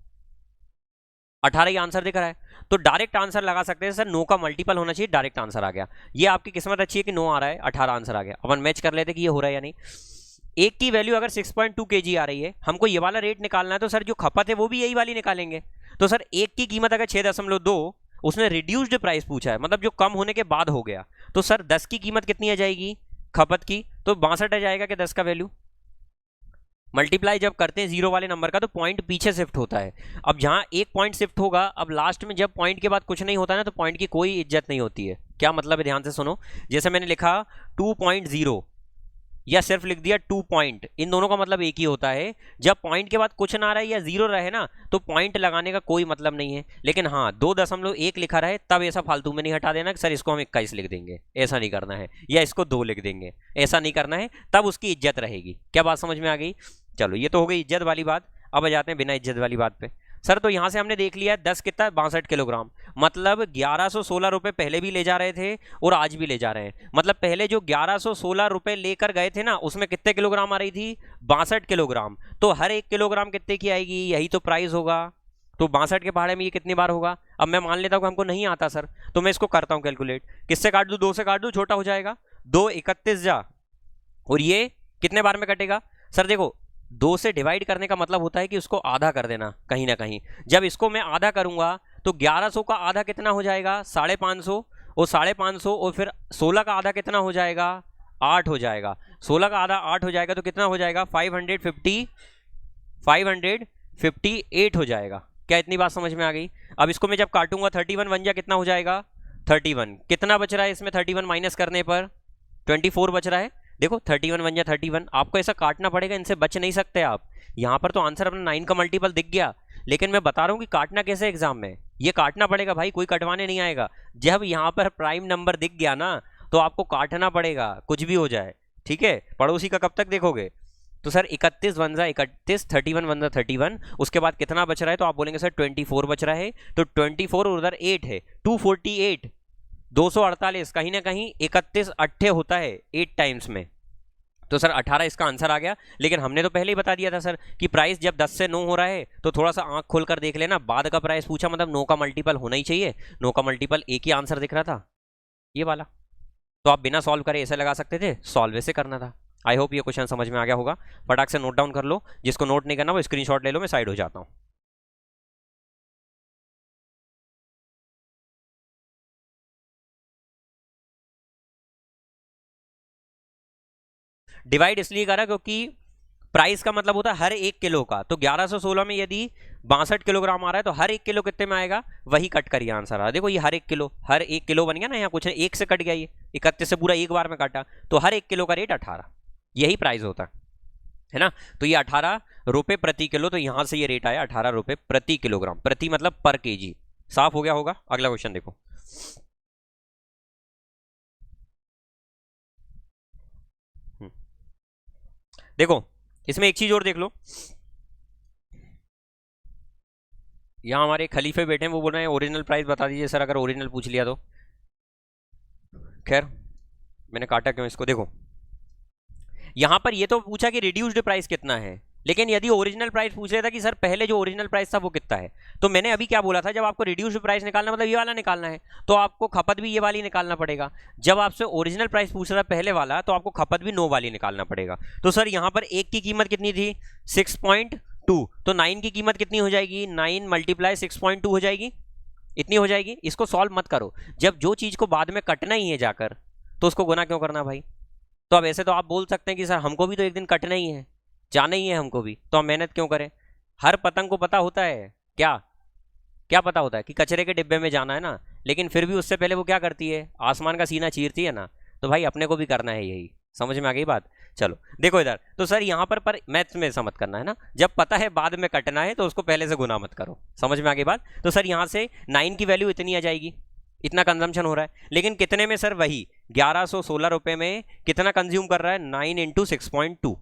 18 ही आंसर दिख रहा है, तो डायरेक्ट आंसर लगा सकते हैं सर, नो का मल्टीपल होना चाहिए, डायरेक्ट आंसर आ गया। ये आपकी किस्मत अच्छी है कि नो आ रहा है, 18 आंसर आ गया। अपन मैच कर लेते कि ये हो रहा है या नहीं। 1 की वैल्यू अगर 6.2 kg आ रही है, हमको ये वाला रेट निकालना है, तो सर जो खपत है वो भी यही वाली निकालेंगे। तो सर 1 की कीमत अगर 6.2, उसने रिड्यूस्ड प्राइस पूछा है, मतलब जो कम होने के बाद हो गया, तो सर 10 की कीमत कितनी आ जाएगी खपत की, तो 62 आ जाएगा कि 10 का वैल्यू। मल्टीप्लाई जब करते हैं जीरो वाले नंबर का तो पॉइंट पीछे शिफ्ट होता है। अब जहां एक पॉइंट शिफ्ट होगा, अब लास्ट में जब पॉइंट के बाद कुछ नहीं होता ना, तो पॉइंट की कोई इज्जत नहीं होती है। क्या मतलब है, ध्यान से सुनो। जैसे मैंने लिखा 2.0, या सिर्फ लिख दिया 2 पॉइंट, इन दोनों का मतलब एक ही होता है। जब पॉइंट के बाद कुछ ना रहे या जीरो रहे ना, तो पॉइंट लगाने का कोई मतलब नहीं है। लेकिन हाँ 2.1 लिखा रहे तब ऐसा फालतू में नहीं हटा देना कि सर इसको हम 21 लिख देंगे, ऐसा नहीं करना है, या इसको 2 लिख देंगे, ऐसा नहीं करना है, तब उसकी इज्जत रहेगी। क्या बात समझ में आ गई? चलो ये तो हो गई इज्जत वाली बात। अब आ जाते हैं बिना इज्जत वाली बात पे। सर तो यहां से हमने देख लिया 10 कितना 62 किलोग्राम, मतलब 1116 रुपए पहले भी ले जा रहे थे और आज भी ले जा रहे हैं। मतलब पहले जो 1116 रुपए लेकर गए थे ना, उसमें कितने किलोग्राम आ रही थी? 62 किलोग्राम। तो हर 1 किलोग्राम कितने की आएगी? यही तो प्राइस होगा। तो 62 के पहाड़े में ये कितनी बार होगा? अब मैं मान लेता हूँ कि हमको नहीं आता सर, तो मैं इसको करता हूँ कैलकुलेट। किससे काट दूँ? 2 से काट दूँ, छोटा हो जाएगा। 2 31 जा, और ये कितने बार में कटेगा? सर देखो 2 से डिवाइड करने का मतलब होता है कि उसको आधा कर देना कहीं ना कहीं। जब इसको मैं आधा करूंगा तो 1100 का आधा कितना हो जाएगा? 550, और 550 और फिर 16 का आधा कितना हो जाएगा? 8 हो जाएगा। 16 का आधा 8 हो जाएगा तो कितना हो जाएगा? 558 हो जाएगा। क्या इतनी बात समझ में आ गई? अब इसको मैं जब काटूंगा 31 बन जा, कितना हो जाएगा? 31। कितना बच रहा है इसमें 31 माइनस करने पर? 24 बच रहा है। देखो 31 बन जा 31, आपको ऐसा काटना पड़ेगा, इनसे बच नहीं सकते आप। यहां पर तो आंसर अपना 9 का मल्टीपल दिख गया, लेकिन मैं बता रहा हूं कि काटना कैसे एग्जाम में, ये काटना पड़ेगा भाई, कोई कटवाने नहीं आएगा। जब यहां पर प्राइम नंबर दिख गया ना, तो आपको काटना पड़ेगा, कुछ भी हो जाए। ठीक है, पड़ोसी का कब तक देखोगे? तो सर 31 बन जा 31, 31 बन जा 31, उसके बाद कितना बच रहा है? तो आप बोलेंगे सर 24 बच रहा है। तो 24 और उधर 8 है, 248, 248, कहीं ना कहीं 31 अट्ठे होता है 8 टाइम्स में, तो सर 18 इसका आंसर आ गया। लेकिन हमने तो पहले ही बता दिया था सर कि प्राइस जब 10 से 9 हो रहा है तो थोड़ा सा आंख खोलकर देख लेना, बाद का प्राइस पूछा मतलब 9 का मल्टीपल होना ही चाहिए। 9 का मल्टीपल एक ही आंसर दिख रहा था, ये वाला। तो आप बिना सॉल्व करे ऐसे लगा सकते थे, सॉल्व ऐसे करना था। आई होप ये क्वेश्चन समझ में आ गया होगा। फटाक से नोट डाउन कर लो, जिसको नोट नहीं करना वो स्क्रीनशॉट ले लो, मैं साइड हो जाता हूँ। डिवाइड इसलिए करा क्योंकि प्राइस का मतलब होता है हर 1 किलो का। तो 1116 में यदि 62 किलोग्राम आ रहा है तो हर 1 किलो कितने में आएगा? वही कट करिए आंसर आ। देखो ये हर 1 किलो बन गया ना, यहाँ कुछ एक से कट गया, ये 31 से पूरा एक बार में काटा, तो हर 1 किलो का रेट 18, यही प्राइस होता है ना। तो ये 18 रुपए प्रति किलो, तो यहां से ये रेट आया 18 रुपए प्रति किलोग्राम। प्रति मतलब पर केजी। साफ हो गया होगा? अगला क्वेश्चन देखो। देखो इसमें एक चीज और देख लो, यहाँ हमारे खलीफे बैठे हैं, वो बोल रहे हैं ओरिजिनल प्राइस बता दीजिए सर, अगर ओरिजिनल पूछ लिया तो। खैर मैंने काटा क्यों इसको? देखो यहां पर ये तो पूछा कि रिड्यूस्ड प्राइस कितना है, लेकिन यदि ओरिजिनल प्राइस पूछ रहा था कि सर पहले जो ओरिजिनल प्राइस था वो कितना है, तो मैंने अभी क्या बोला था, जब आपको रिड्यूस्ड प्राइस निकालना मतलब ये वाला निकालना है, तो आपको खपत भी ये वाली निकालना पड़ेगा। जब आपसे ओरिजिनल प्राइस पूछ रहा है पहले वाला, तो आपको खपत भी 9 वाली निकालना पड़ेगा। तो सर यहाँ पर एक की कीमत कितनी थी? 6.2, तो 9 की कीमत कितनी हो जाएगी? 9 मल्टीप्लाई 6.2 हो जाएगी, इतनी हो जाएगी। इसको सॉल्व मत करो, जब जो चीज को बाद में कटना ही है जाकर, तो उसको गुना क्यों करना भाई? तो अब ऐसे तो आप बोल सकते हैं कि सर हमको भी तो एक दिन कटना ही है, जाना ही है हमको भी, तो हम मेहनत क्यों करें? हर पतंग को पता होता है क्या, क्या पता होता है कि कचरे के डिब्बे में जाना है ना, लेकिन फिर भी उससे पहले वो क्या करती है? आसमान का सीना चीरती है ना। तो भाई अपने को भी करना है यही। समझ में आ गई बात? चलो देखो इधर, तो सर यहाँ पर मैथ्स में ऐसा मत करना है ना, जब पता है बाद में कटना है तो उसको पहले से गुना मत करो। समझ में आ गई बात? तो सर यहाँ से 9 की वैल्यू इतनी आ जाएगी, इतना कंजम्पशन हो रहा है, लेकिन कितने में सर? वही 1116 रुपए में कितना कंज्यूम कर रहा है? 9 इंटू 6.2।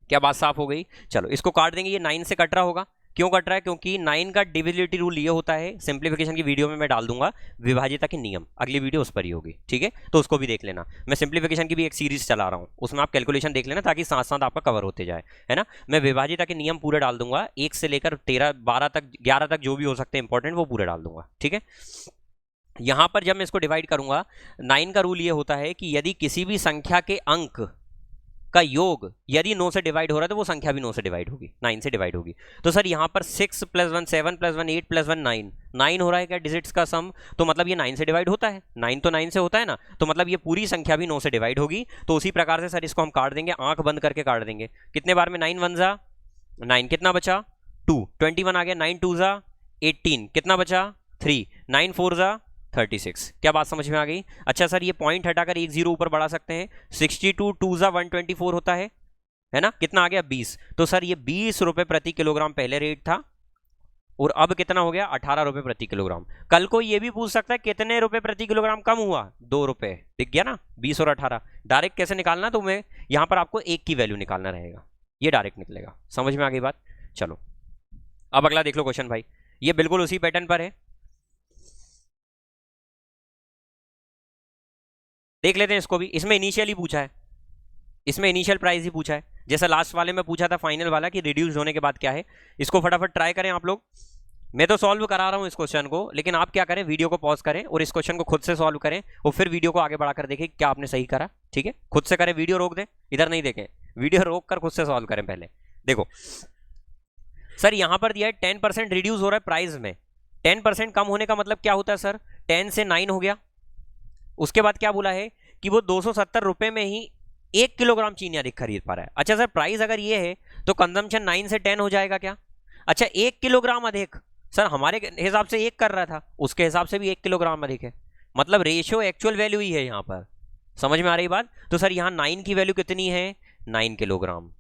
क्या बात साफ हो गई? चलो इसको काट देंगे, ये 9 से कट रहा होगा। क्यों कट रहा है? क्योंकि 9 का डिविजिबिलिटी रूल ये होता है, सिंप्लीफिकेशन की वीडियो में मैं डाल दूंगा विभाज्यता के नियम, अगली वीडियो उस पर ही होगी, ठीक है? तो उसको भी देख लेना, मैं सिंप्लीफिकेशन की भी एक सीरीज चला रहा हूँ, उसमें आप कैलकुलेशन देख लेना ताकि साथ साथ आपका कवर होते जाए, है ना। मैं विभाज्यता के नियम पूरे डाल दूंगा, 1 से लेकर 13 12 तक 11 तक जो भी हो सकते हैं इंपॉर्टेंट, वो पूरे डाल दूंगा, ठीक है। यहां पर जब मैं इसको डिवाइड करूंगा, 9 का रूल ये होता है कि यदि किसी भी संख्या के अंक का योग यदि 9 से डिवाइड हो रहा है तो वो संख्या भी 9 से डिवाइड होगी, 9 से डिवाइड होगी। तो सर यहाँ पर 6 + 1 7 + 1 8 + 1 9, 9 हो रहा है क्या डिजिट्स का सम? तो मतलब ये 9 से डिवाइड होता है, 9 तो 9 से होता है ना, तो मतलब ये पूरी संख्या भी 9 से डिवाइड होगी। तो उसी प्रकार से सर इसको हम काट देंगे, आंख बंद करके काट देंगे। कितने बार में? 9 1 जा 9, कितना बचा? 2, 21 आ गया, 9 2 जा 18, कितना बचा? 3, 9 4 जा 36। क्या बात समझ में आ गई? अच्छा सर ये पॉइंट हटाकर एक जीरो ऊपर बढ़ा सकते हैं, 62 2 ज़ा 124 होता है ना, कितना आ गया 20। तो सर ये 20 रुपए प्रति किलोग्राम पहले रेट था और अब कितना हो गया 18 रुपए प्रति किलोग्राम। कल को ये भी पूछ सकता है कितने रुपए प्रति किलोग्राम कम हुआ, 2 रुपए। दिख गया ना 20 और 18। डायरेक्ट कैसे निकालना, तो मैं यहां पर आपको एक की वैल्यू निकालना रहेगा, ये डायरेक्ट निकलेगा। समझ में आ गई बात? चलो अब अगला देख लो क्वेश्चन भाई, ये बिल्कुल उसी पैटर्न पर है, देख लेते हैं इसको भी। इसमें इनिशियल ही पूछा है, इसमें इनिशियल प्राइस ही पूछा है, जैसा लास्ट वाले में पूछा था फाइनल वाला कि रिड्यूस होने के बाद क्या है। इसको फटाफट ट्राई करें आप लोग। मैं तो सॉल्व करा रहा हूं इस क्वेश्चन को, लेकिन आप क्या करें, वीडियो को पॉज करें और इस क्वेश्चन को खुद से सॉल्व करें और फिर वीडियो को आगे बढ़ाकर देखें क्या आपने सही करा। ठीक है, खुद से करें, वीडियो रोक दें, इधर नहीं देखें, वीडियो रोक कर खुद से सॉल्व करें। पहले देखो सर यहां पर दिया है 10% रिड्यूस हो रहा है प्राइस में। 10% कम होने का मतलब क्या होता है सर, 10 से 9 हो गया। उसके बाद क्या बोला है कि वो 270 रुपए में ही 1 किलोग्राम चीनी अधिक खरीद पा रहा है। अच्छा सर प्राइस अगर ये है तो कंजम्पशन 9 से 10 हो जाएगा क्या? अच्छा 1 किलोग्राम अधिक, सर हमारे हिसाब से 1 कर रहा था, उसके हिसाब से भी 1 किलोग्राम अधिक है, मतलब रेशियो एक्चुअल वैल्यू ही है यहाँ पर। समझ में आ रही बात? तो सर यहाँ 9 की वैल्यू कितनी है, 9 किलोग्राम।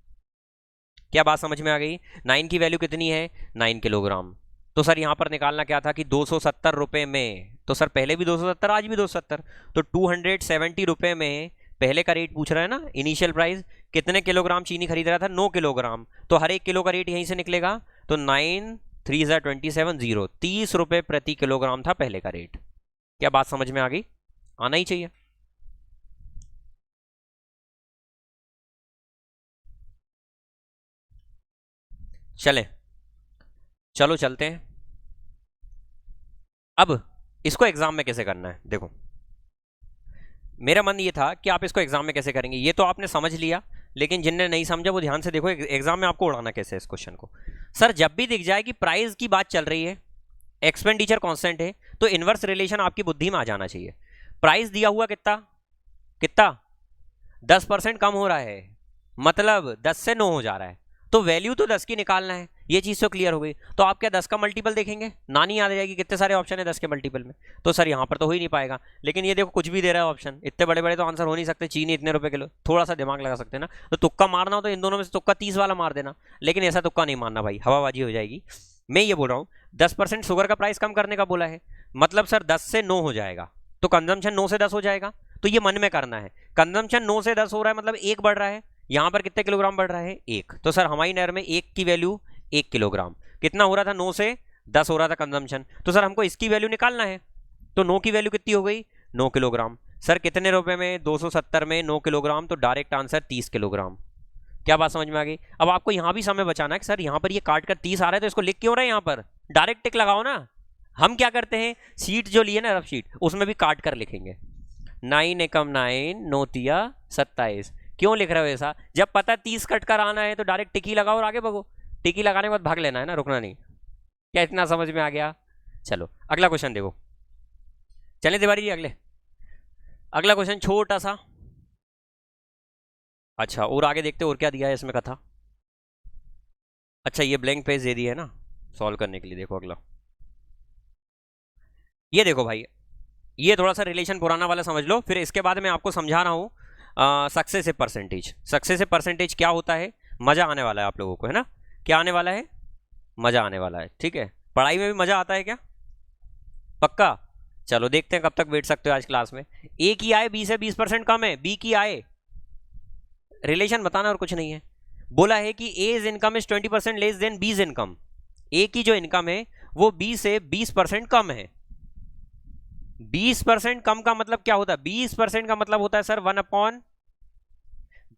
क्या बात समझ में आ गई? 9 की वैल्यू कितनी है, 9 किलोग्राम। तो सर यहाँ पर निकालना क्या था कि 270 रुपए में, तो सर पहले भी 270 आज भी 270, तो 270 रुपए में पहले का रेट पूछ रहा है ना, इनिशियल प्राइस कितने किलोग्राम चीनी खरीद रहा था, 9 किलोग्राम। तो हर एक किलो का रेट यहीं से निकलेगा, तो 9 3 ज़ा 27 0, 30 रुपए प्रति किलोग्राम था पहले का रेट। क्या बात समझ में आ गई? आना ही चाहिए। चलें, चलो चलते हैं। अब इसको एग्जाम में कैसे करना है, देखो मेरा मन ये था कि आप इसको एग्जाम में कैसे करेंगे, ये तो आपने समझ लिया, लेकिन जिनने नहीं समझा वो ध्यान से देखो एग्जाम में आपको उड़ाना कैसे है इस क्वेश्चन को। सर जब भी दिख जाए कि प्राइस की बात चल रही है, एक्सपेंडिचर कांस्टेंट है, तो इनवर्स रिलेशन आपकी बुद्धि में आ जाना चाहिए। प्राइस दिया हुआ कितना कितना 10% कम हो रहा है, मतलब 10 से 9 हो जा रहा है, तो वैल्यू तो 10 की निकालना है, ये चीज तो क्लियर हो गई। तो आप क्या 10 का मल्टीपल देखेंगे, नानी याद आ जाएगी कितने सारे ऑप्शन है 10 के मल्टीपल में, तो सर यहाँ पर तो हो ही नहीं पाएगा। लेकिन ये देखो कुछ भी दे रहा है ऑप्शन, इतने बड़े बड़े तो आंसर हो नहीं सकते, चीनी इतने रुपए किलो, थोड़ा सा दिमाग लगा सकते हैं ना, तो तुक्का मारना हो तो इन दोनों में से तुक्का 30 वाला मार देना, लेकिन ऐसा तुक्का नहीं मारना भाई, हवाबाजी हो जाएगी। मैं ये बोल रहा हूँ 10% शुगर का प्राइस कम करने का बोला है, मतलब सर 10 से 9 हो जाएगा, तो कंजम्पशन 9 से 10 हो जाएगा, तो ये मन में करना है। कंजम्पशन 9 से 10 हो रहा है, मतलब 1 बढ़ रहा है, यहाँ पर कितने किलोग्राम बढ़ रहा है, 1। तो सर हमारी नहर में 1 की वैल्यू 1 किलोग्राम, कितना हो रहा था 9 से 10 हो रहा था कंजम्पशन, तो सर हमको इसकी वैल्यू निकालना है, तो 9 की वैल्यू कितनी हो गई, 9 किलोग्राम। सर कितने रुपए में, 270 में 9 किलोग्राम, तो डायरेक्ट आंसर 30 किलोग्राम। क्या बात समझ में आ गई? अब आपको यहां भी समय बचाना है कि सर यहां पर ये काट कर 30 आ रहा है, तो इसको लिख क्यों रहे हैं यहाँ पर, डायरेक्ट टिक लगाओ ना। हम क्या करते हैं, शीट जो लिए ना रफ शीट, उसमें भी काट कर लिखेंगे, 9 एकम 9 9 तिया 27। क्यों लिख रहे हो ऐसा, जब पता 30 कट कर आना है तो डायरेक्ट टिकी लगाओ और आगे भगो, टिकी लगाने के बाद भाग लेना है ना, रुकना नहीं। क्या इतना समझ में आ गया? चलो अगला क्वेश्चन देखो, चले तिवारी जी अगला क्वेश्चन छोटा सा। अच्छा और आगे देखते और क्या दिया है इसमें कथा। अच्छा ये ब्लैंक पेज दे दिया है ना सॉल्व करने के लिए। देखो अगला, ये देखो भाई, ये थोड़ा सा रिलेशन पुराना वाला समझ लो, फिर इसके बाद मैं आपको समझा रहा हूँ सक्सेसिव परसेंटेज। सक्सेसिव परसेंटेज क्या होता है, मजा आने वाला है आप लोगों को, है ना, क्या आने वाला है, मजा आने वाला है। ठीक है, पढ़ाई में भी मजा आता है क्या, पक्का? चलो देखते हैं कब तक बैठ सकते हो आज क्लास में। ए की आय बी से 20% कम है, बी की आय, रिलेशन बताना और कुछ नहीं है। बोला है कि A is income is 20% less than B's income, A की जो इनकम है वो बी से 20% कम है। 20% कम का मतलब क्या होता है, 20% का मतलब होता है सर 1/,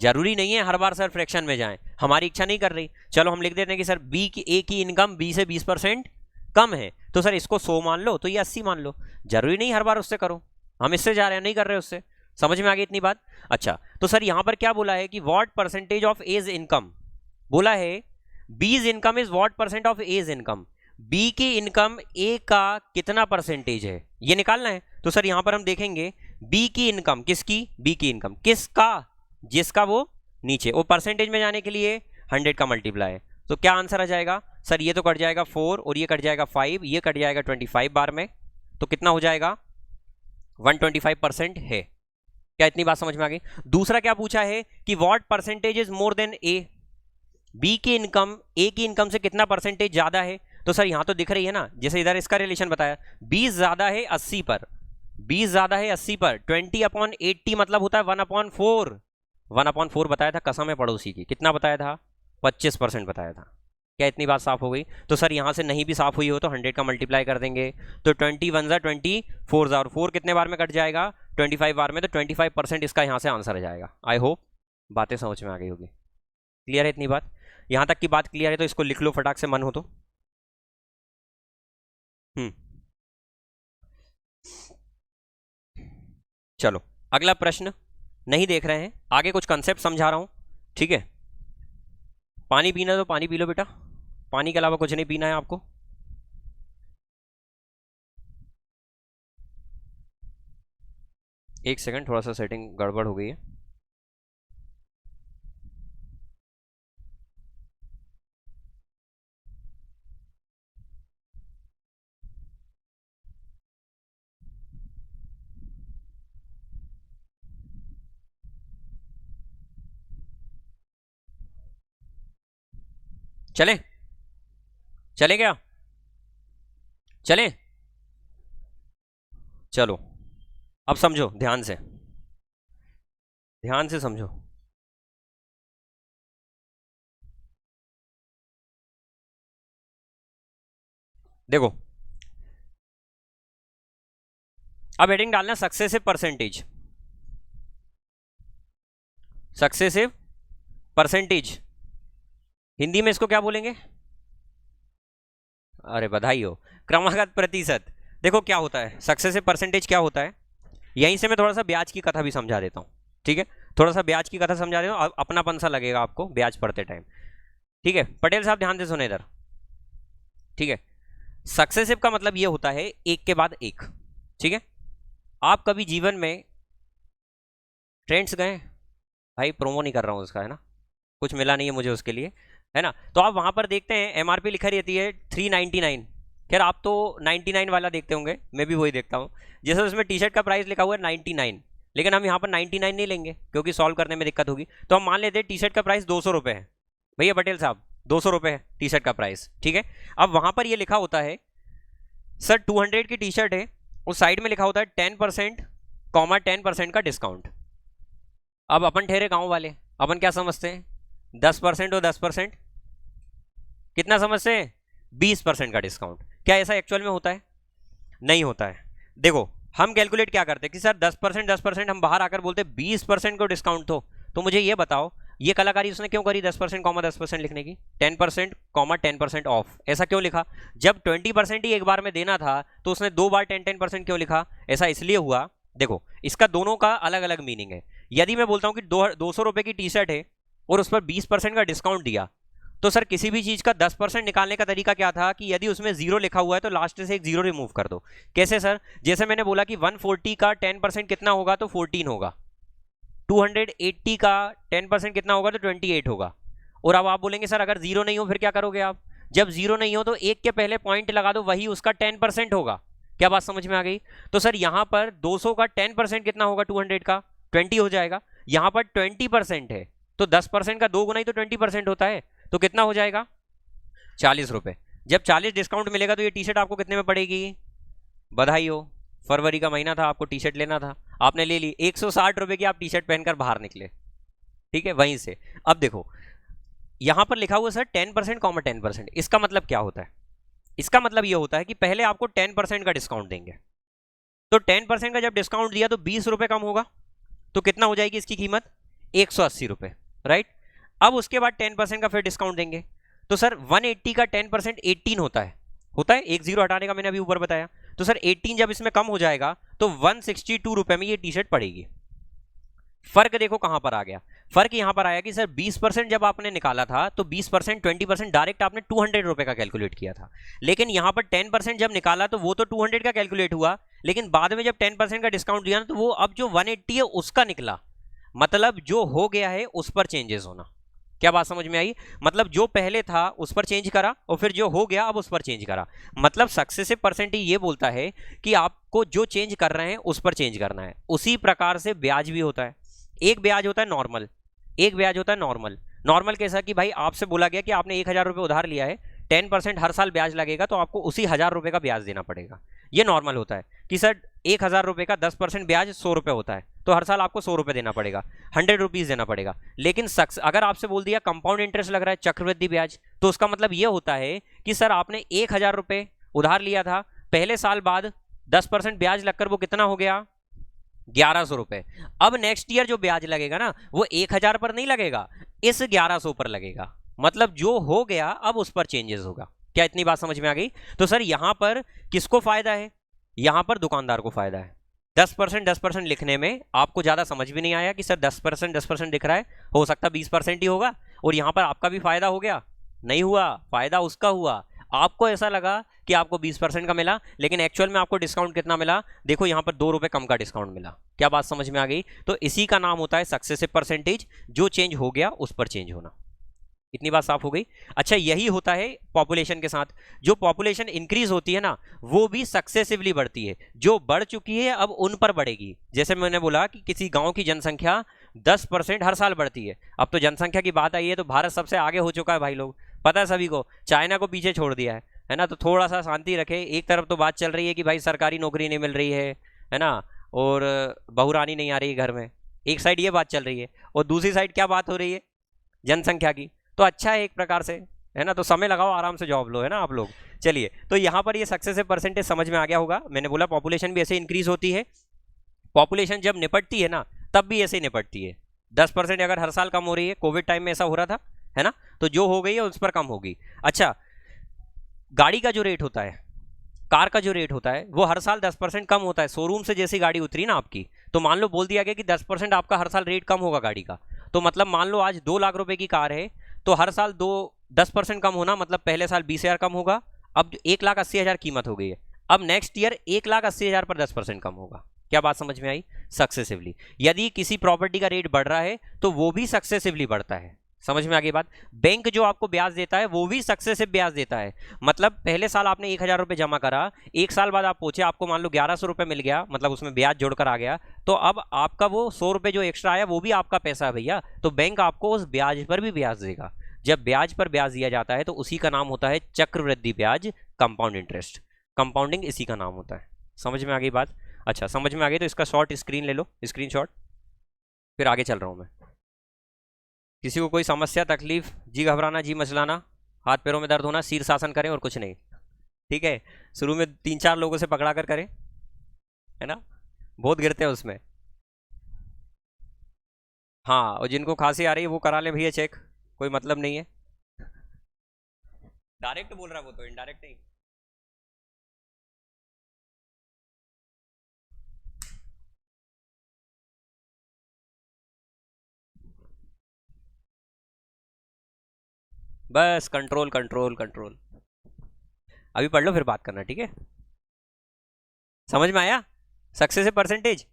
जरूरी नहीं है हर बार सर फ्रैक्शन में जाएं, हमारी इच्छा नहीं कर रही, चलो हम लिख देते हैं कि सर बी की ए की इनकम बी से 20% कम है, तो सर इसको 100 मान लो, तो ये 80 मान लो, जरूरी नहीं हर बार उससे करो, हम इससे जा रहे हैं नहीं कर रहे उससे। समझ में आ गई इतनी बात? अच्छा तो सर यहां पर क्या बोला है कि what percentage of A's income, बोला है B's income is what percent of A's income, B की इनकम ए का कितना परसेंटेज है ये निकालना है। तो सर यहां पर हम देखेंगे बी की इनकम, किसकी, बी की इनकम किसका, जिसका वो नीचे, वो परसेंटेज में जाने के लिए 100 का मल्टीप्लाई है, तो क्या आंसर आ जाएगा सर, ये तो कट जाएगा 4 और ये कट जाएगा 5, ये कट जाएगा 25 बार में, तो कितना हो जाएगा 125% है। क्या इतनी बात समझ में आ गई? दूसरा क्या पूछा है कि what percentage is more than A, B की इनकम ए की इनकम से कितना परसेंटेज ज्यादा है। तो सर यहां तो दिख रही है ना, जैसे इधर इसका रिलेशन बताया, 20 ज्यादा है 80 पर, 20 ज्यादा है 80 पर, 20/80 मतलब होता है 1/4, 1/4 बताया था कसम है पड़ोसी की, कितना बताया था? 25% बताया था। क्या इतनी बात साफ हो गई? तो सर यहां से नहीं भी साफ हुई हो तो 100 का मल्टीप्लाई कर देंगे, तो 20 1 जा 20, 4 जा, 4 कितने बार में कट जाएगा? 25 बार में, तो 25% इसका यहां से आंसर आ जाएगा। आई होप बातें समझ में आ गई होगी। क्लियर है इतनी बात? यहां तक की बात क्लियर है तो इसको लिख लो फटाक से, मन हो तो। चलो अगला प्रश्न, नहीं देख रहे हैं आगे, कुछ कंसेप्ट समझा रहा हूं, ठीक है? पानी पीना तो पानी पी लो बेटा, पानी के अलावा कुछ नहीं पीना है आपको। एक सेकंड, थोड़ा सा सेटिंग गड़बड़ हो गई है। चले चले क्या? चले, चलो अब समझो, ध्यान से समझो। देखो अब हेडिंग डालना successive percentage, successive percentage, Hindi में इसको क्या बोलेंगे? अरे बधाई हो, क्रमागत प्रतिशत। देखो क्या होता है सक्सेसिव परसेंटेज, क्या होता है, यहीं से मैं थोड़ा सा ब्याज की कथा भी समझा देता हूँ, ठीक है? थोड़ा सा ब्याज की कथा समझा देता हूँ, अपनापन सा लगेगा आपको ब्याज पढ़ते टाइम, ठीक है? पटेल साहब ध्यान से सुने इधर, ठीक है? सक्सेसिव का मतलब ये होता है एक के बाद एक, ठीक है? आप कभी जीवन में ट्रेंड्स गए भाई, प्रोमो नहीं कर रहा हूँ उसका, है ना, कुछ मिला नहीं है मुझे उसके लिए, है ना? तो आप वहां पर देखते हैं एमआरपी लिखा रहती है 399, खैर आप तो 99 वाला देखते होंगे, मैं भी वही देखता हूँ। जैसे उसमें टी शर्ट का प्राइस लिखा हुआ है 99, लेकिन हम यहाँ पर 99 नहीं लेंगे क्योंकि सॉल्व करने में दिक्कत होगी, तो हम मान लेते हैं टी शर्ट का प्राइस 200 रुपये है। भैया पटेल साहब 200 रुपये है टी शर्ट का प्राइस, ठीक है? अब वहां पर ये लिखा होता है सर 200 की टी शर्ट है, उस साइड में लिखा होता है 10% कॉमा 10% का डिस्काउंट। अब अपन ठहरे गांव वाले, अपन क्या समझते हैं? 10% और 10%, कितना समझते हैं? 20% का डिस्काउंट। क्या ऐसा एक्चुअल में होता है? नहीं होता है। देखो हम कैलकुलेट क्या करते हैं कि सर 10%, 10%, हम बाहर आकर बोलते 20% को डिस्काउंट तो मुझे ये बताओ ये कलाकारी उसने क्यों करी 10% कॉमा 10% लिखने की? 10% कॉमा 10% ऑफ, ऐसा क्यों लिखा? जब 20% ही एक बार में देना था तो उसने दो बार 10% क्यों लिखा? ऐसा इसलिए हुआ, देखो इसका दोनों का अलग अलग मीनिंग है। यदि मैं बोलता हूं कि 200 रुपए की टी शर्ट है और उस पर 20% का डिस्काउंट दिया, तो सर किसी भी चीज का 10% निकालने का तरीका क्या था कि यदि उसमें जीरो लिखा हुआ है तो लास्ट से एक जीरो रिमूव कर दो। कैसे सर? जैसे मैंने बोला कि 140 का 10% कितना होगा, तो 14 होगा। 280 का 10% कितना होगा, तो 28 होगा। और अब आप बोलेंगे सर अगर जीरो नहीं हो फिर क्या करोगे आप? जब जीरो नहीं हो तो एक के पहले पॉइंट लगा दो, वही उसका 10% होगा। क्या बात समझ में आ गई? तो सर यहां पर 200 का 10% कितना होगा, 200 का 20 हो जाएगा। यहां पर 20% है तो 10% का 2 गुना ही तो 20% होता है, तो कितना हो जाएगा? 40 रुपए। जब 40 डिस्काउंट मिलेगा तो ये टी शर्ट आपको कितने में पड़ेगी? बधाई हो, फरवरी का महीना था, आपको टी शर्ट लेना था, आपने ले ली, 160 रुपए की आप टी शर्ट पहनकर बाहर निकले, ठीक है? वहीं से अब देखो यहां पर लिखा हुआ सर 10% कॉमा 10%, इसका मतलब क्या होता है? इसका मतलब यह होता है कि पहले आपको 10% का डिस्काउंट देंगे, तो 10% का जब डिस्काउंट दिया तो 20 रुपए कम होगा, तो कितना हो जाएगी इसकी कीमत? 180 रुपए, राइट? अब उसके बाद 10% का फिर डिस्काउंट देंगे, तो सर 180 का 10% 18 होता है, एक जीरो हटाने का मैंने अभी ऊपर बताया। तो सर 18 जब इसमें कम हो जाएगा तो 162 रुपए में ये टी शर्ट पड़ेगी। फर्क देखो कहां पर आ गया, फर्क यहां पर आया कि सर 20% जब आपने निकाला था तो 20% 20% डायरेक्ट आपने 200 रुपए का कैलकुलेट किया था, लेकिन यहां पर 10% जब निकाला तो वो तो 200 का कैलकुलेट हुआ, लेकिन बाद में जब 10% का डिस्काउंट दिया ना तो वो अब जो 180 है उसका निकला, मतलब जो हो गया है उस पर चेंजेस होना। क्या बात समझ में आई? मतलब जो पहले था उस पर चेंज करा और फिर जो हो गया अब उस पर चेंज करा। मतलब सक्सेसिव परसेंटेज ये बोलता है कि आपको जो चेंज कर रहे हैं उस पर चेंज करना है। उसी प्रकार से ब्याज भी होता है। एक ब्याज होता है नॉर्मल, एक ब्याज होता है नॉर्मल। नॉर्मल कैसा कि भाई आपसे बोला गया कि आपने 1000 रुपये उधार लिया है, 10% हर साल ब्याज लगेगा तो आपको उसी 1000 रुपये का ब्याज देना पड़ेगा। ये नॉर्मल होता है कि सर 1000 रुपये का 10% ब्याज 100 रुपये होता है, तो हर साल आपको 100 रुपये देना पड़ेगा, 100 रुपीज देना पड़ेगा। लेकिन अगर आपसे बोल दिया कंपाउंड इंटरेस्ट लग रहा है, चक्रवृद्धि ब्याज, तो उसका मतलब ये होता है कि सर आपने 1000 रुपये उधार लिया था, पहले साल बाद 10% ब्याज लगकर वो कितना हो गया? 1100 रुपये। अब नेक्स्ट ईयर जो ब्याज लगेगा ना वो 1000 पर नहीं लगेगा, इस 1100 पर लगेगा। मतलब जो हो गया अब उस पर चेंजेस होगा। क्या इतनी बात समझ में आ गई? तो सर यहां पर किसको फायदा है? यहां पर दुकानदार को फायदा है। 10% लिखने में आपको ज्यादा समझ भी नहीं आया कि सर 10% दिख रहा है, हो सकता 20% ही होगा, और यहां पर आपका भी फायदा हो गया? नहीं हुआ, फायदा उसका हुआ। आपको ऐसा लगा कि आपको 20% का मिला, लेकिन एक्चुअल में आपको डिस्काउंट कितना मिला? देखो यहां पर 2 रुपए कम का डिस्काउंट मिला। क्या बात समझ में आ गई? तो इसी का नाम होता है सक्सेसिव परसेंटेज, जो चेंज हो गया उस पर चेंज होना। इतनी बात साफ हो गई? अच्छा, यही होता है पॉपुलेशन के साथ। जो पॉपुलेशन इंक्रीज होती है ना वो भी सक्सेसिवली बढ़ती है। जो बढ़ चुकी है अब उन पर बढ़ेगी। जैसे मैंने बोला कि किसी गांव की जनसंख्या 10% हर साल बढ़ती है। अब तो जनसंख्या की बात आई है तो भारत सबसे आगे हो चुका है भाई लोग, पता है सभी को। चाइना को पीछे छोड़ दिया है ना। तो थोड़ा सा शांति रखे। एक तरफ तो बात चल रही है कि भाई सरकारी नौकरी नहीं मिल रही है ना, और बहुरानी नहीं आ रही है घर में। एक साइड ये बात चल रही है, और दूसरी साइड क्या बात हो रही है? जनसंख्या की। तो अच्छा है एक प्रकार से, है ना। तो समय लगाओ, आराम से जॉब लो, है ना आप लोग। चलिए, तो यहाँ पर ये सक्सेसिव परसेंटेज समझ में आ गया होगा। मैंने बोला पॉपुलेशन भी ऐसे इंक्रीज होती है। पॉपुलेशन जब निपटती है ना तब भी ऐसे ही निपटती है। 10% अगर हर साल कम हो रही है, कोविड टाइम में ऐसा हो रहा था, है ना, तो जो हो गई है उस पर कम होगी। अच्छा, गाड़ी का जो रेट होता है, कार का जो रेट होता है, वो हर साल 10% कम होता है। शोरूम से जैसी गाड़ी उतरी ना आपकी, तो मान लो बोल दिया गया कि 10% आपका हर साल रेट कम होगा गाड़ी का। तो मतलब मान लो आज 2 लाख रुपए की कार है, तो हर साल 10% कम होना मतलब पहले साल 20,000 कम होगा। अब 1,80,000 कीमत हो गई है, अब नेक्स्ट ईयर 1,80,000 पर 10% कम होगा। क्या बात समझ में आई? सक्सेसिवली। यदि किसी प्रॉपर्टी का रेट बढ़ रहा है तो वो भी सक्सेसिवली बढ़ता है। समझ में आ गई बात? बैंक जो आपको ब्याज देता है वो भी सक्सेसिव ब्याज देता है। मतलब पहले साल आपने 1,000 रुपये जमा करा, एक साल बाद आप पहुंचे, आपको मान लो 1,100 रुपये मिल गया, मतलब उसमें ब्याज जोड़कर आ गया, तो अब आपका वो 100 रुपये जो एक्स्ट्रा आया वो भी आपका पैसा है भैया। तो बैंक आपको उस ब्याज पर भी ब्याज देगा। जब ब्याज पर ब्याज दिया जाता है तो उसी का नाम होता है चक्रवृद्धि ब्याज, कंपाउंड इंटरेस्ट। कंपाउंडिंग इसी का नाम होता है। समझ में आ गई बात? अच्छा, समझ में आ गई तो इसका शॉर्ट स्क्रीन ले लो, स्क्रीनशॉट, फिर आगे चल रहा हूं मैं। किसी को कोई समस्या, तकलीफ, जी घबराना, जी मचलाना, हाथ पैरों में दर्द होना, शीर्षासन करें और कुछ नहीं, ठीक है। शुरू में 3-4 लोगों से पकड़ा कर करें, है ना, बहुत गिरते हैं उसमें। हाँ, और जिनको खांसी आ रही है वो करा ले भैया चेक, कोई मतलब नहीं है। डायरेक्ट बोल रहा है वो, तो इनडायरेक्ट नहीं। बस कंट्रोल कंट्रोल कंट्रोल। अभी पढ़ लो फिर बात करना, ठीक है। समझ में आया? सक्सेसिव परसेंटेज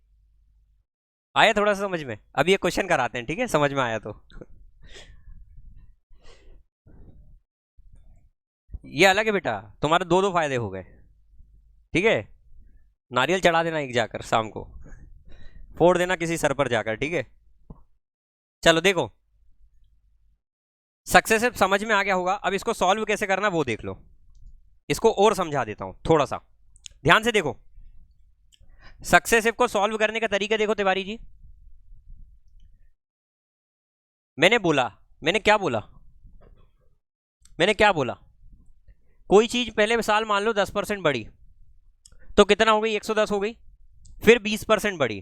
आया थोड़ा सा समझ में? अभी ये क्वेश्चन कराते हैं, ठीक है, समझ में आया तो। ये अलग है बेटा, तुम्हारे 2-2 फायदे हो गए, ठीक है। नारियल चढ़ा देना एक जाकर शाम को, फोड़ देना किसी सर पर जाकर, ठीक है। चलो देखो, सक्सेसिव समझ में आ गया होगा। अब इसको सॉल्व कैसे करना वो देख लो। इसको और समझा देता हूं थोड़ा सा, ध्यान से देखो। सक्सेसिव को सॉल्व करने का तरीका देखो तिवारी जी। मैंने क्या बोला? मैंने क्या बोला? कोई चीज पहले साल मान लो 10% बढ़ी, तो कितना हो गई? 110 हो गई। फिर 20% बढ़ी,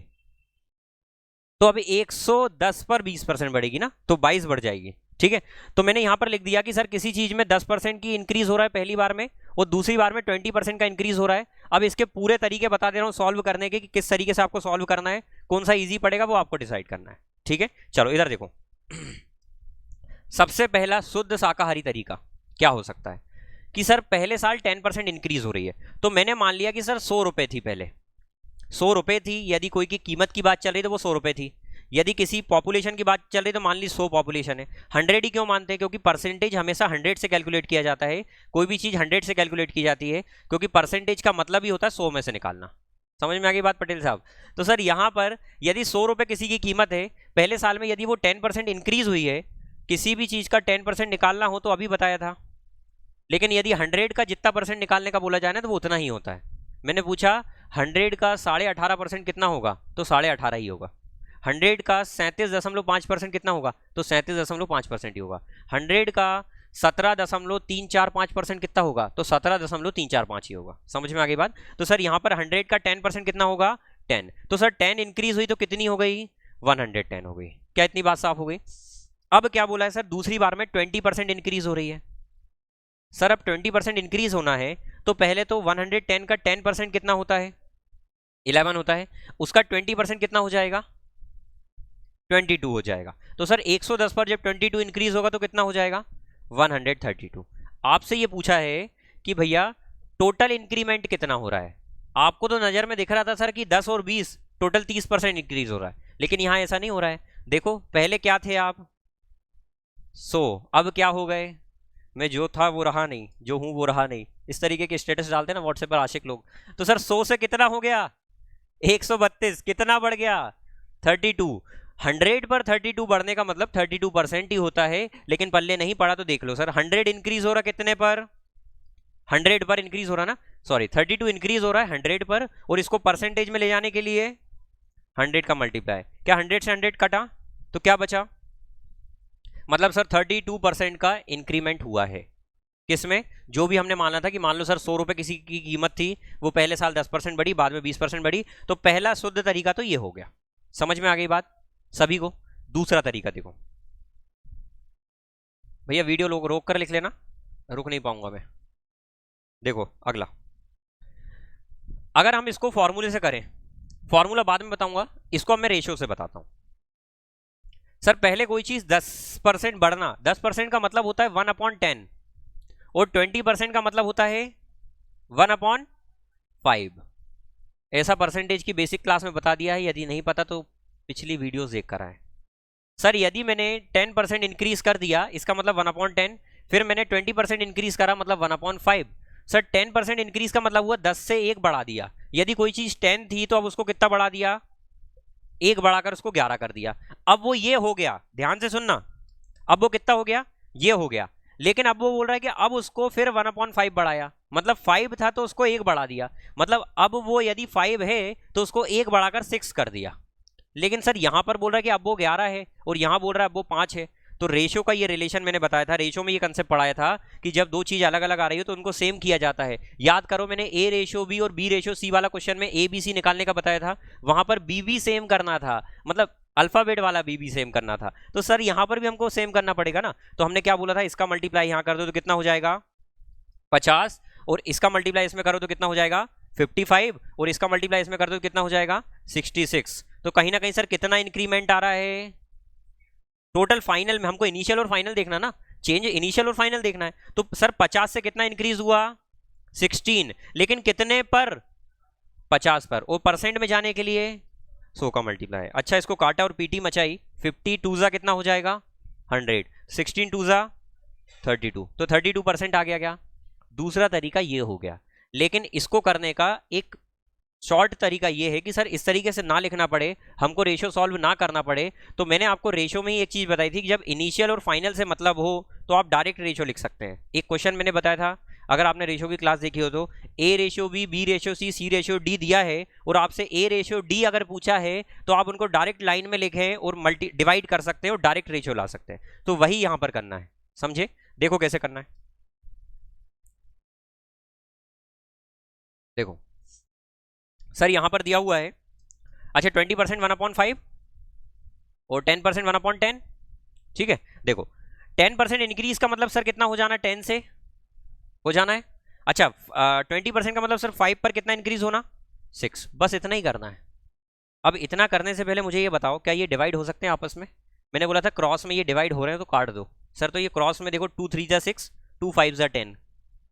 तो अभी 110 पर 20% बढ़ेगी ना, तो 22 बढ़ जाएगी, ठीक है। तो मैंने यहां पर लिख दिया कि सर किसी चीज में 10% की इंक्रीज हो रहा है पहली बार में, और दूसरी बार में 20% का इंक्रीज हो रहा है। अब इसके पूरे तरीके बता दे रहा हूं सॉल्व करने के, कि किस तरीके से आपको सॉल्व करना है, कौन सा इजी पड़ेगा वो आपको डिसाइड करना है, ठीक है। चलो इधर देखो। सबसे पहला शुद्ध शाकाहारी तरीका क्या हो सकता है कि सर पहले साल 10% इंक्रीज हो रही है, तो मैंने मान लिया कि सर 100 रुपए थी, पहले 100 रुपए थी। यदि कोई की कीमत की बात चल रही तो वो 100 रुपए थी। यदि किसी पॉपुलेशन की बात चल रही तो मान ली 100 पॉपुलेशन है, 100 ही क्यों मानते हैं? क्योंकि परसेंटेज हमेशा 100 से कैलकुलेट किया जाता है, कोई भी चीज़ 100 से कैलकुलेट की जाती है, क्योंकि परसेंटेज का मतलब ही होता है 100 में से निकालना। समझ में आ गई बात पटेल साहब? तो सर यहाँ पर यदि 100 रुपये किसी की कीमत है, पहले साल में यदि वो 10% इंक्रीज हुई है, किसी भी चीज़ का 10% निकालना हो तो अभी बताया था, लेकिन यदि 100 का जितना परसेंट निकालने का बोला जाए ना तो वो उतना ही होता है। मैंने पूछा 100 का 18.5% कितना होगा, तो 18.5 ही होगा। 100 का 37.5% कितना होगा, तो 37.5% ही होगा। 100 का 17.345% कितना होगा, तो 17.345 ही होगा। समझ में आ गई बात? तो सर यहाँ पर 100 का 10% कितना होगा, 10। तो सर 10 इंक्रीज हुई तो कितनी हो गई, 110 हो गई। क्या इतनी बात साफ हो गई? अब क्या बोला है सर, दूसरी बार में 20% इंक्रीज हो रही है। सर अब 20% इंक्रीज होना है तो पहले तो 110 का 10% कितना होता है, 11 होता है, उसका 20% कितना हो जाएगा, 22 हो जाएगा। तो सर 110 पर जब 22 इंक्रीज होगा तो कितना हो जाएगा, 132। आपसे ये पूछा है कि भैया टोटल इंक्रीमेंट कितना हो रहा है। आपको तो नजर में दिख रहा था सर कि 10 और 20 टोटल 30% इंक्रीज हो रहा है, लेकिन यहां ऐसा नहीं हो रहा है। देखो पहले क्या थे आप, 100, अब क्या हो गए, मैं जो था वो रहा नहीं, जो हूं वो रहा नहीं। इस तरीके के स्टेटस डालते हैं ना व्हाट्सएप पर आशिक लोग। तो सर 100 से कितना हो गया, 132, कितना बढ़ गया, 32। 100 पर 32 बढ़ने का मतलब 32% ही होता है, लेकिन पल्ले नहीं पड़ा तो देख लो सर 100 इंक्रीज हो रहा कितने पर, 100 पर इंक्रीज हो रहा ना, सॉरी 32 इंक्रीज हो रहा है 100 पर, और इसको परसेंटेज में ले जाने के लिए 100 का मल्टीप्लाई, क्या 100 से 100 कटा तो क्या बचा, मतलब सर 32% का इंक्रीमेंट हुआ है। किसमें, जो भी हमने माना था कि मान लो सर 100 रुपए किसी की कीमत थी, वो पहले साल 10% बढ़ी, बाद में 20% बढ़ी, तो पहला शुद्ध तरीका तो ये हो गया। समझ में आ गई बात सभी को? दूसरा तरीका देखो भैया, वीडियो लोग रोक कर लिख लेना, रुक नहीं पाऊंगा मैं। देखो अगला, अगर हम इसको फॉर्मूले से करें, फॉर्मूला बाद में बताऊंगा, इसको अब मैं रेशियो से बताता हूं। सर पहले कोई चीज 10% बढ़ना, 10% का मतलब होता है 1/10, और 20% का मतलब होता है 1/5। ऐसा परसेंटेज की बेसिक क्लास में बता दिया है, यदि नहीं पता तो पिछली वीडियोस देख कर आए। सर यदि मैंने 10% इंक्रीज कर दिया, इसका मतलब 1/10, फिर मैंने 20% इंक्रीज करा मतलब 1/5। सर 10% इंक्रीज का मतलब हुआ 10 से 1 बढ़ा दिया। यदि कोई चीज 10 थी तो अब उसको कितना बढ़ा दिया, 1 बढ़ाकर उसको 11 कर दिया। अब वो ये हो गया, ध्यान से सुनना, अब वो कितना हो गया, ये हो गया, लेकिन अब वो बोल रहा है कि अब उसको फिर 1/5 बढ़ाया, मतलब 5 था तो उसको 1 बढ़ा दिया, मतलब अब वो यदि 5 है तो उसको 1 बढ़ाकर 6 कर दिया। लेकिन सर यहां पर बोल रहा है कि अब वो 11 है, और यहां बोल रहा है अब वो 5 है। तो रेशियो का ये रिलेशन मैंने बताया था, रेशियो में ये कंसेप्ट पढ़ाया था कि जब दो चीज अलग अलग आ रही हो तो उनको सेम किया जाता है। याद करो, मैंने ए रेशियो बी और बी रेशियो सी वाला क्वेश्चन में ए बी सी निकालने का बताया था, वहां पर बी बी सेम करना था, मतलब अल्फाबेट वाला बी बी सेम करना था। तो सर यहां पर भी हमको सेम करना पड़ेगा ना, तो हमने क्या बोला था, इसका मल्टीप्लाई यहां कर दो तो कितना हो जाएगा 50, और इसका मल्टीप्लाई इसमें करो तो कितना हो जाएगा 55, और इसका मल्टीप्लाई इसमें कर दो तो कितना हो जाएगा 66। तो कहीं ना कहीं सर कितना इंक्रीमेंट आ रहा है टोटल फाइनल में, हमको इनिशियल और फाइनल देखना ना, चेंज इनिशियल और फाइनल देखना है। तो सर 50 से कितना इंक्रीज हुआ 16, लेकिन कितने पर 50 पर, और परसेंट में जाने के लिए 100 का मल्टीप्लाई। अच्छा इसको काटा और पीटी मचाई, 50 टूजा कितना हो जाएगा 100, 16 टूजा 32, तो 32% आ गया क्या। दूसरा तरीका ये हो गया, लेकिन इसको करने का एक शॉर्ट तरीका ये है कि सर इस तरीके से ना लिखना पड़े, हमको रेशियो सॉल्व ना करना पड़े। तो मैंने आपको रेशियो में ही एक चीज बताई थी कि जब इनिशियल और फाइनल से मतलब हो तो आप डायरेक्ट रेशियो लिख सकते हैं। एक क्वेश्चन मैंने बताया था, अगर आपने रेशियो की क्लास देखी हो तो, A ratio B, B ratio C, C ratio D दिया है, और आपसे ए रेशियो डी अगर पूछा है तो आप उनको डायरेक्ट लाइन में लिखें और मल्टी डिवाइड कर सकते हैं और डायरेक्ट रेशियो ला सकते हैं। तो वही यहां पर करना है, समझे? देखो कैसे करना है, देखो सर यहां पर दिया हुआ है, अच्छा 20% 1/5 और 10% 1/10, ठीक है। देखो 10% इंक्रीज का मतलब सर कितना हो जाना, 10 से हो जाना है। अच्छा 20% का मतलब सर 5 पर कितना इंक्रीज होना 6, बस इतना ही करना है। अब इतना करने से पहले मुझे ये बताओ, क्या ये डिवाइड हो सकते हैं आपस में? मैंने बोला था क्रॉस में ये डिवाइड हो रहे हैं तो काट दो। सर तो ये क्रॉस में देखो 2 3 जा 6, 2 5 जा 10,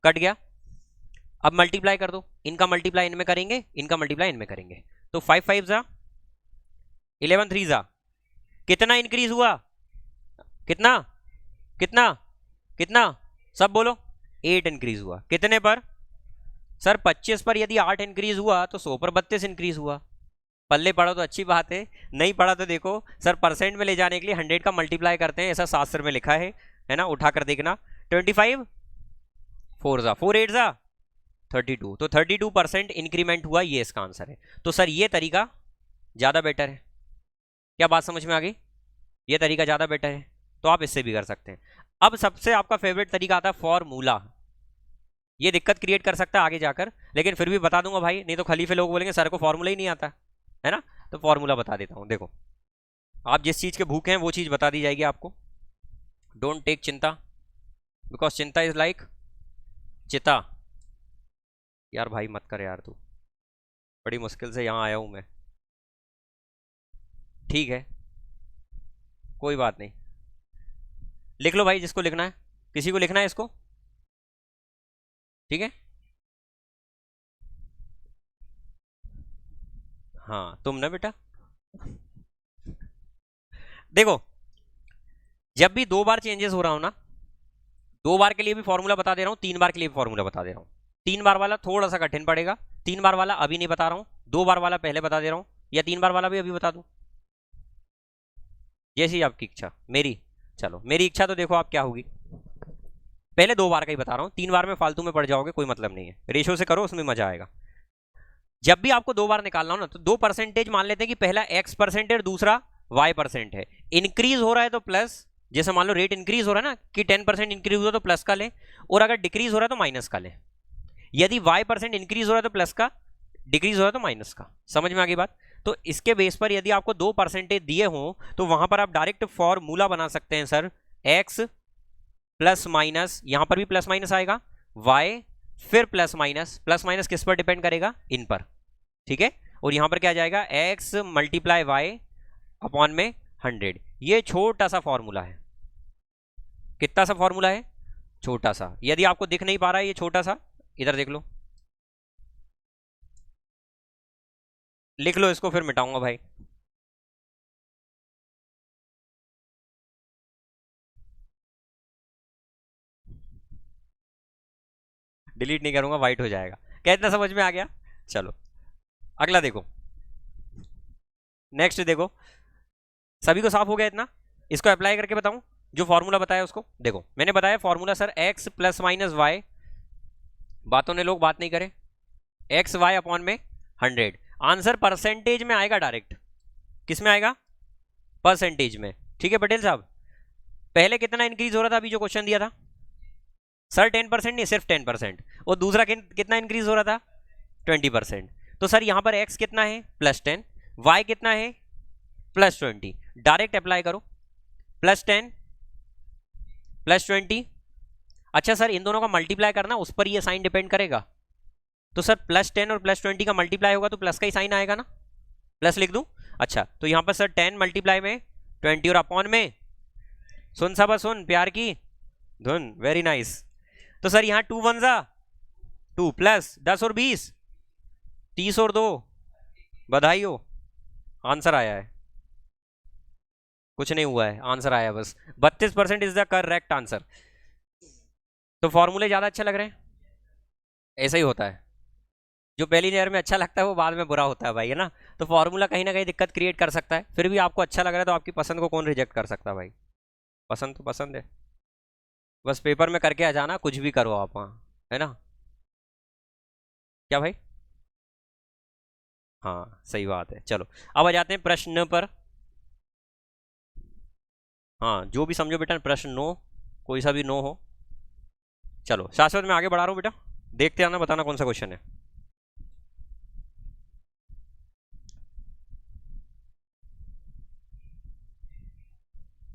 कट गया। अब मल्टीप्लाई कर दो, इनका मल्टीप्लाई इनमें करेंगे, इनका मल्टीप्लाई इनमें करेंगे, तो 5 5 जा 11 3 जा कितना इंक्रीज हुआ, कितना कितना कितना, सब बोलो। 8 इंक्रीज हुआ। कितने पर सर? 25 पर। यदि 8 इंक्रीज हुआ तो 100 पर 32 इंक्रीज हुआ। पल्ले पढ़ो तो अच्छी बात है, नहीं पढ़ा तो देखो सर परसेंट में ले जाने के लिए 100 का मल्टीप्लाई करते हैं, ऐसा शास्त्र में लिखा है ना, उठा कर देखना। 25 4 जा 4 8 जा 32, तो 32% इंक्रीमेंट हुआ, ये इसका आंसर है। तो सर ये तरीका ज़्यादा बेटर है। क्या बात समझ में आ गई? ये तरीका ज़्यादा बेटर है, तो आप इससे भी कर सकते हैं। अब सबसे आपका फेवरेट तरीका आता है फॉर्मूला। ये दिक्कत क्रिएट कर सकता है आगे जाकर, लेकिन फिर भी बता दूंगा भाई, नहीं तो खलीफे लोग बोलेंगे सर को फॉर्मूला ही नहीं आता है ना। तो फॉर्मूला बता देता हूँ। देखो, आप जिस चीज़ के भूखे हैं वो चीज़ बता दी जाएगी आपको। डोंट टेक चिंता, बिकॉज चिंता इज लाइक चिता। यार भाई मत कर यार, तू बड़ी मुश्किल से यहाँ आया हूँ मैं। ठीक है, कोई बात नहीं, लिख लो भाई जिसको लिखना है। किसी को लिखना है इसको? ठीक है, हाँ तुम ना बेटा। देखो, जब भी 2 बार चेंजेस हो रहा हो ना, 2 बार के लिए भी फॉर्मूला बता दे रहा हूँ, 3 बार के लिए भी फॉर्मूला बता दे रहा हूँ। 3 बार वाला थोड़ा सा कठिन पड़ेगा, 3 बार वाला अभी नहीं बता रहा हूँ, 2 बार वाला पहले बता दे रहा हूँ, या 3 बार वाला भी अभी बता दूँ, जैसी आपकी इच्छा। मेरी, चलो मेरी इच्छा तो देखो आप क्या होगी। पहले 2 बार का ही बता रहा हूँ, 3 बार में फालतू में पड़ जाओगे, कोई मतलब नहीं है। रेशो से करो, उसमें मजा आएगा। जब भी आपको 2 बार निकालना हो ना, तो 2 परसेंटेज मान लेते हैं कि पहला x परसेंट है और दूसरा y परसेंट है। इंक्रीज हो रहा है तो प्लस, जैसे मान लो रेट इंक्रीज हो रहा है ना कि 10% इंक्रीज हुआ तो प्लस का लें, और अगर डिक्रीज हो रहा है तो माइनस का लें। यदि y परसेंट इंक्रीज हो रहा है तो प्लस का, डिक्रीज हो रहा है तो माइनस का। समझ में आ गई बात? तो इसके बेस पर यदि आपको 2 परसेंटेज दिए हों तो वहां पर आप डायरेक्ट फॉर्मूला बना सकते हैं सर, x प्लस माइनस, यहां पर भी प्लस माइनस आएगा, y फिर प्लस माइनस किस पर डिपेंड करेगा? इन पर। ठीक है, और यहां पर क्या आ जाएगा? x मल्टीप्लाई वाई अपॉन में 100। ये छोटा सा फॉर्मूला है। कितना सा फॉर्मूला है? छोटा सा। यदि आपको दिख नहीं पा रहा है ये छोटा सा, इधर देख लो, लिख लो इसको, फिर मिटाऊंगा भाई। डिलीट नहीं करूंगा, वाइट हो जाएगा। क्या इतना समझ में आ गया? चलो अगला देखो, नेक्स्ट देखो। सभी को साफ हो गया इतना? इसको अप्लाई करके बताऊं जो फॉर्मूला बताया उसको। देखो मैंने बताया formula sir x plus minus y, बातों ने लोग बात नहीं करे, एक्स वाई अपॉन में 100। आंसर परसेंटेज में आएगा डायरेक्ट। किस में आएगा? परसेंटेज में। ठीक है पटेल साहब, पहले कितना इंक्रीज हो रहा था अभी जो क्वेश्चन दिया था? सर 10% नहीं, सिर्फ 10%। और दूसरा कितना इंक्रीज हो रहा था? 20%। तो सर यहां पर x कितना है? +10। y कितना है? +20। डायरेक्ट अप्लाई करो, +10 +20। अच्छा सर इन दोनों का मल्टीप्लाई करना, उस पर ये साइन डिपेंड करेगा। तो सर +10 और +20 का मल्टीप्लाई होगा तो प्लस का ही साइन आएगा ना, प्लस लिख दूं। अच्छा तो यहां पर सर 10 मल्टीप्लाई में 20 और अपॉन में, सुन सब सुन प्यार की धुन, वेरी नाइस। तो सर यहां 2 1 2 प्लस 10 और 20, 30 और 2, बधाई हो, आंसर आया है। कुछ नहीं हुआ है, आंसर आया बस। 32% इज द करेक्ट आंसर। तो फॉर्मूले ज्यादा अच्छा लग रहे हैं? ऐसा ही होता है, जो पहली नजर में अच्छा लगता है वो बाद में बुरा होता है भाई, है ना। तो फॉर्मूला कहीं ना कहीं दिक्कत क्रिएट कर सकता है। फिर भी आपको अच्छा लग रहा है तो आपकी पसंद को कौन रिजेक्ट कर सकता है भाई? पसंद तो पसंद है, बस पेपर में करके आ जाना, कुछ भी करो आप वहाँ, है ना। क्या भाई? हाँ सही बात है। चलो अब आ जाते हैं प्रश्न पर। हाँ जो भी समझो बेटा, प्रश्न नो, कोई सा भी नो हो। चलो शाश्वत में आगे बढ़ा रहा हूँ बेटा, देखते आना, बताना कौन सा क्वेश्चन है।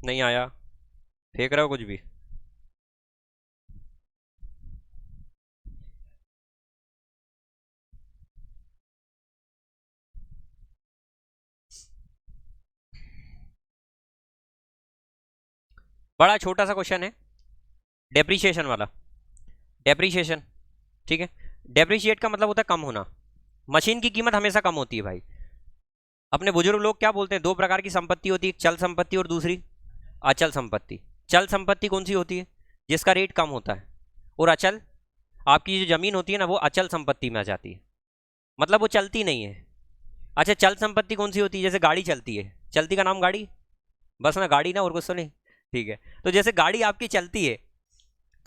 नहीं आया, फेंक रहे हो कुछ भी? बड़ा छोटा सा क्वेश्चन है, डेप्रीशिएशन वाला। डेप्रीशिएशन, ठीक है। डेप्रीशिएट का मतलब होता है कम होना। मशीन की कीमत हमेशा कम होती है भाई। अपने बुजुर्ग लोग क्या बोलते हैं, दो प्रकार की संपत्ति होती है, एक चल संपत्ति और दूसरी अचल संपत्ति। चल संपत्ति कौन सी होती है, जिसका रेट कम होता है, और अचल आपकी जो जमीन होती है ना वो अचल संपत्ति में आ जाती है, मतलब वो चलती नहीं है। अच्छा चल संपत्ति कौन सी होती है, जैसे गाड़ी चलती है, चलती का नाम गाड़ी, बस ना गाड़ी ना और कुछ तो नहीं, ठीक है। तो जैसे गाड़ी आपकी चलती है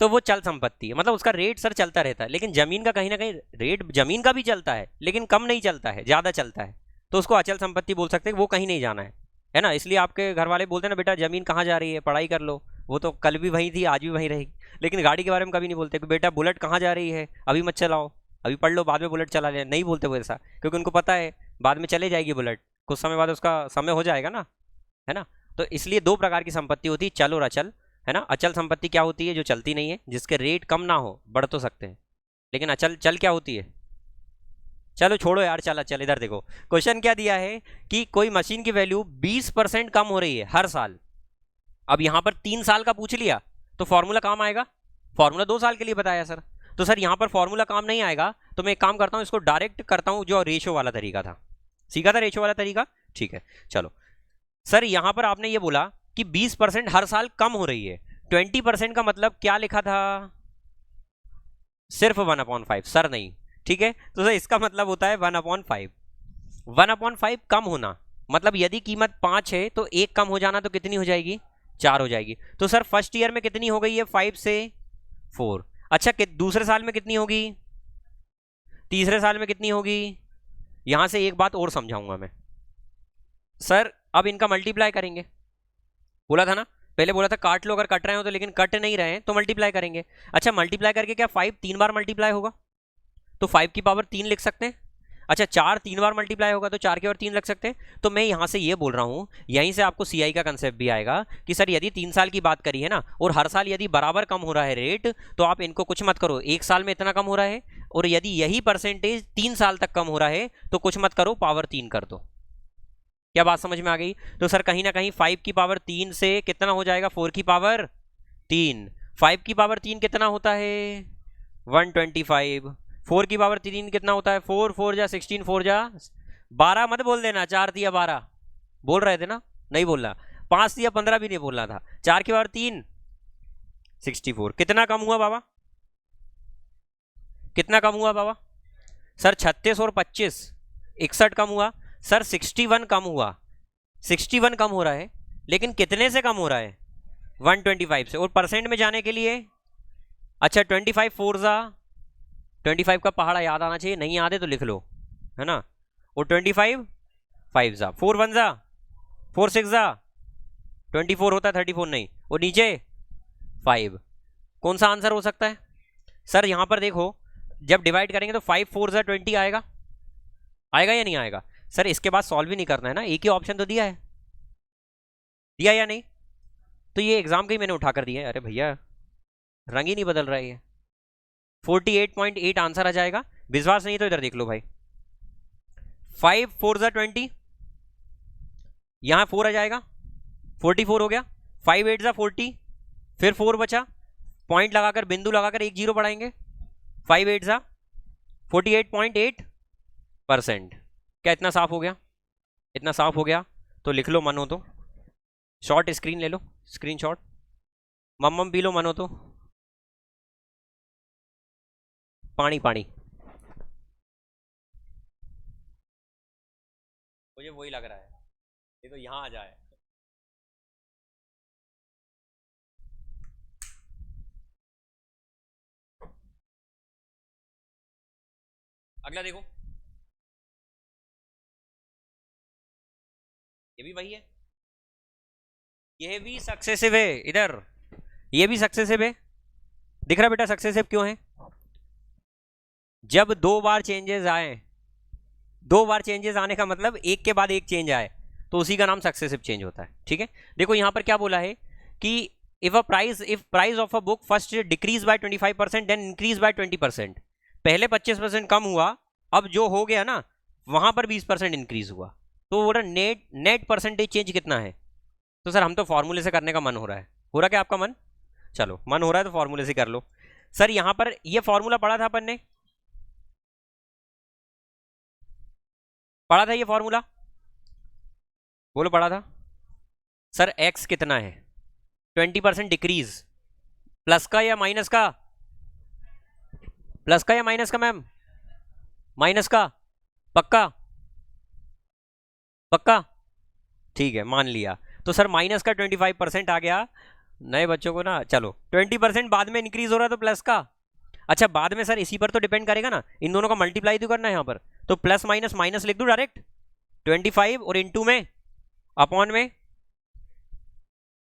तो वो चल संपत्ति है, मतलब उसका रेट सर चलता रहता है। लेकिन जमीन का कहीं ना कहीं रेट जमीन का भी चलता है लेकिन कम नहीं चलता है, ज़्यादा चलता है, तो उसको अचल संपत्ति बोल सकते हैं, वो कहीं नहीं जाना है ना। इसलिए आपके घर वाले बोलते हैं ना बेटा जमीन कहाँ जा रही है, पढ़ाई कर लो, वो तो कल भी वहीं थी आज भी वहीं रहेगी। लेकिन गाड़ी के बारे में कभी नहीं बोलते कि बेटा बुलेट कहाँ जा रही है, अभी मत चलाओ, अभी पढ़ लो बाद में बुलेट चला ले, नहीं बोलते वो ऐसा, क्योंकि उनको पता है बाद में चले जाएगी बुलेट, कुछ समय बाद उसका समय हो जाएगा ना, है ना। तो इसलिए दो प्रकार की संपत्ति होती है, चल और अचल, है ना। अचल संपत्ति क्या होती है, जो चलती नहीं है, जिसके रेट कम ना हो, बढ़ तो सकते हैं। लेकिन अचल चल क्या होती है, चलो छोड़ो यार, चल अचल। इधर देखो क्वेश्चन क्या दिया है कि कोई मशीन की वैल्यू 20% कम हो रही है हर साल। अब यहां पर 3 साल का पूछ लिया तो फॉर्मूला काम आएगा, फॉर्मूला 2 साल के लिए बताया सर, तो सर यहां पर फॉर्मूला काम नहीं आएगा, तो मैं एक काम करता हूं, इसको डायरेक्ट करता हूं, जो रेशो वाला तरीका था, सीखा था रेशो वाला तरीका, ठीक है। चलो सर यहां पर आपने ये बोला कि 20% हर साल कम हो रही है, 20% का मतलब क्या लिखा था, सिर्फ 1/5, सर नहीं, ठीक है। तो सर इसका मतलब होता है 1/5, 1/5 कम होना, मतलब यदि कीमत 5 है तो एक कम हो जाना, तो कितनी हो जाएगी, 4 हो जाएगी। तो सर फर्स्ट ईयर में कितनी हो गई है, 5 से 4। अच्छा दूसरे साल में कितनी होगी, तीसरे साल में कितनी होगी। यहां से एक बात और समझाऊंगा मैं सर, अब इनका मल्टीप्लाई करेंगे, बोला था ना, पहले बोला था काट लो अगर कट रहे हो तो, लेकिन कट नहीं रहे हैं तो मल्टीप्लाई करेंगे। अच्छा मल्टीप्लाई करके क्या 5 3 बार मल्टीप्लाई होगा, तो 5 की पावर 3 लिख सकते हैं। अच्छा 4 3 बार मल्टीप्लाई होगा तो 4 की और 3 लग सकते हैं। तो मैं यहां से ये बोल रहा हूं, यहीं से आपको सीआई का कंसेप्ट भी आएगा कि सर यदि 3 साल की बात करी है ना, और हर साल यदि बराबर कम हो रहा है रेट, तो आप इनको कुछ मत करो, एक साल में इतना कम हो रहा है, और यदि यही परसेंटेज 3 साल तक कम हो रहा है तो कुछ मत करो, पावर 3 कर दो। क्या बात समझ में आ गई। तो सर कहीं ना कहीं 5 की पावर 3 से कितना हो जाएगा, 4 की पावर 3, 5 की पावर 3 कितना होता है 125, 4 की पावर 3 कितना होता है 4 4 जा 16, 4 जा 12, मत बोल देना 4 दिया 12 बोल रहे थे ना, नहीं बोलना, 5 दिया 15 भी नहीं बोलना था, 4 की पावर 3 64, कितना कम हुआ बाबा, कितना कम हुआ बाबा, सर 36 और 25 61 कम हुआ, सर 61 कम हुआ, 61 कम हो रहा है, लेकिन कितने से कम हो रहा है 125 से, और परसेंट में जाने के लिए अच्छा 25 4 जा 25 का पहाड़ा याद आना चाहिए, नहीं याद है तो लिख लो, है ना, और 25 5 जा 4 1 जा 4 6 जा 24 होता है, 34 नहीं, और नीचे 5, कौन सा आंसर हो सकता है सर। यहां पर देखो जब डिवाइड करेंगे तो 5 4 जा 20 आएगा, आएगा या नहीं आएगा सर। इसके बाद सॉल्व भी नहीं करना है ना, एक ही ऑप्शन तो दिया है, दिया या नहीं, तो ये एग्जाम के ही मैंने उठा कर दिया है, अरे भैया रंग ही नहीं बदल रहा है। 48.8 आंसर आ जाएगा, विश्वास नहीं तो इधर देख लो भाई, 5 4 जा 20, यहां 4 आ जाएगा, 44 हो गया, 5 8 जा 40, फिर 4 बचा, पॉइंट लगाकर बिंदु लगाकर एक जीरो बढ़ाएंगे, 5 8 जा 48.8%। क्या इतना साफ हो गया, इतना साफ हो गया तो लिख लो मन हो तो, शॉर्ट स्क्रीन ले लो, स्क्रीन शॉट, मम्मम पी लो मन हो तो, पानी पानी, मुझे वही लग रहा है, ये तो यहां आ जाए। अगला देखो, ये भी वही है, ये भी सक्सेसिव है, इधर ये भी सक्सेसिव है, दिख रहा बेटा सक्सेसिव क्यों है, जब 2 बार चेंजेस आए, 2 बार चेंजेस आने का मतलब एक के बाद एक चेंज आए तो उसी का नाम सक्सेसिव चेंज होता है, ठीक है। देखो यहां पर क्या बोला है कि if price of a book first decrease by 25% then increase by 20%, पहले 25% कम हुआ, अब जो हो गया ना वहां पर 20% इंक्रीज हुआ, तो वो नेट परसेंटेज चेंज कितना है। तो सर हम तो फॉर्मूले से करने का मन हो रहा है, हो रहा क्या आपका मन, चलो मन हो रहा है तो फॉर्मूले से कर लो। सर यहां पर ये फॉर्मूला पढ़ा था अपन ने, पढ़ा था ये फॉर्मूला, बोलो पढ़ा था सर। एक्स कितना है? 20% डिक्रीज। प्लस का या माइनस का? प्लस का या माइनस का मैम? माइनस का। पक्का? पक्का? ठीक है, मान लिया। तो सर माइनस का 25% आ गया। नए बच्चों को ना, चलो 20% बाद में इंक्रीज हो रहा है तो प्लस का। अच्छा बाद में सर इसी पर तो डिपेंड करेगा ना, इन दोनों का मल्टीप्लाई तो करना है यहाँ पर, तो प्लस माइनस माइनस लिख दूं डायरेक्ट 25 और इनटू में अपॉन में।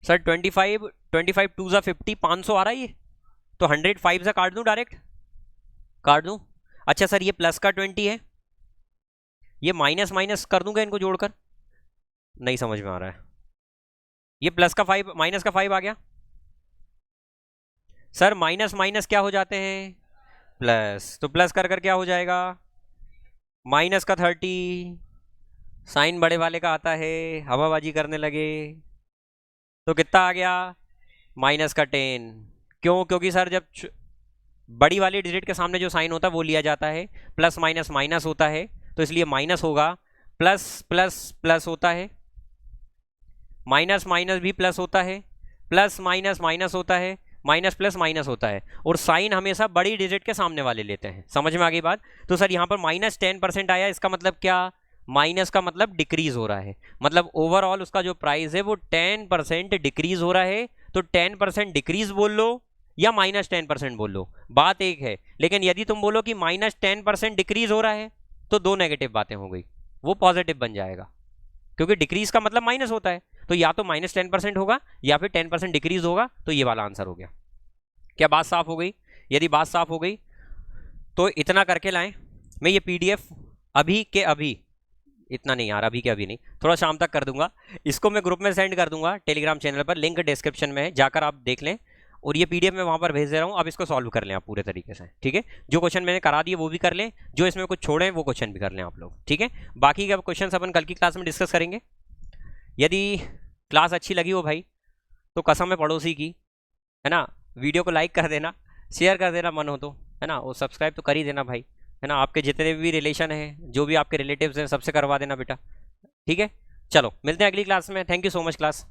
सर 25 टू ज़ा 50, 500 आ रहा है ये, तो 100 5 से काट दूं डायरेक्ट, काट दूं। अच्छा सर ये प्लस का 20 है, ये माइनस माइनस कर दूंगा इनको जोड़कर, नहीं समझ में आ रहा है। ये प्लस का 5 माइनस का 5 आ गया। सर माइनस माइनस क्या हो जाते हैं? प्लस, तो प्लस कर कर क्या हो जाएगा? माइनस का 30, साइन बड़े वाले का आता है, हवाबाजी करने लगे, तो कितना आ गया? माइनस का 10। क्यों? क्योंकि सर जब बड़ी वाली डिजिट के सामने जो साइन होता है वो लिया जाता है, प्लस माइनस माइनस होता है, तो इसलिए माइनस होगा। प्लस प्लस प्लस होता है, माइनस माइनस भी प्लस होता है, प्लस माइनस माइनस होता है, माइनस प्लस माइनस होता है, और साइन हमेशा बड़ी डिजिट के सामने वाले लेते हैं। समझ में आ गई बात? तो सर यहाँ पर -10% आया, इसका मतलब क्या? माइनस का मतलब डिक्रीज हो रहा है, मतलब ओवरऑल उसका जो प्राइस है वो 10% डिक्रीज हो रहा है। तो 10% डिक्रीज बोल लो या -10% बोल लो, बात एक है। लेकिन यदि तुम बोलो कि -10% डिक्रीज हो रहा है, तो दो नेगेटिव बातें हो गई, वो पॉजिटिव बन जाएगा, क्योंकि डिक्रीज का मतलब माइनस होता है, तो या तो -10% होगा या फिर 10% डिक्रीज होगा, तो ये वाला आंसर हो गया। क्या बात साफ हो गई? यदि बात साफ हो गई तो इतना करके लाएं। मैं ये PDF अभी के अभी, इतना नहीं यार, अभी के अभी नहीं, थोड़ा शाम तक कर दूंगा, इसको मैं ग्रुप में सेंड कर दूंगा टेलीग्राम चैनल पर, लिंक डिस्क्रिप्शन में है, जाकर आप देख लें, और ये PDF मैं वहां पर भेज दे रहा हूँ। अब इसको सॉल्व कर लें आप पूरे तरीके से, ठीक है? जो क्वेश्चन मैंने करा दिए वो भी कर लें, जो इसमें कुछ छोड़े वो क्वेश्चन भी कर लें आप लोग, ठीक है? बाकी के क्वेश्चन अपन कल की क्लास में डिस्कस करेंगे। यदि क्लास अच्छी लगी हो भाई, तो कसम है पड़ोसी की, है ना, वीडियो को लाइक कर देना, शेयर कर देना मन हो तो, है ना, और सब्सक्राइब तो कर ही देना भाई, है ना। आपके जितने भी रिलेशन हैं, जो भी आपके रिलेटिव्स हैं, सबसे करवा देना बेटा, ठीक है? चलो मिलते हैं अगली क्लास में। Thank you so much class.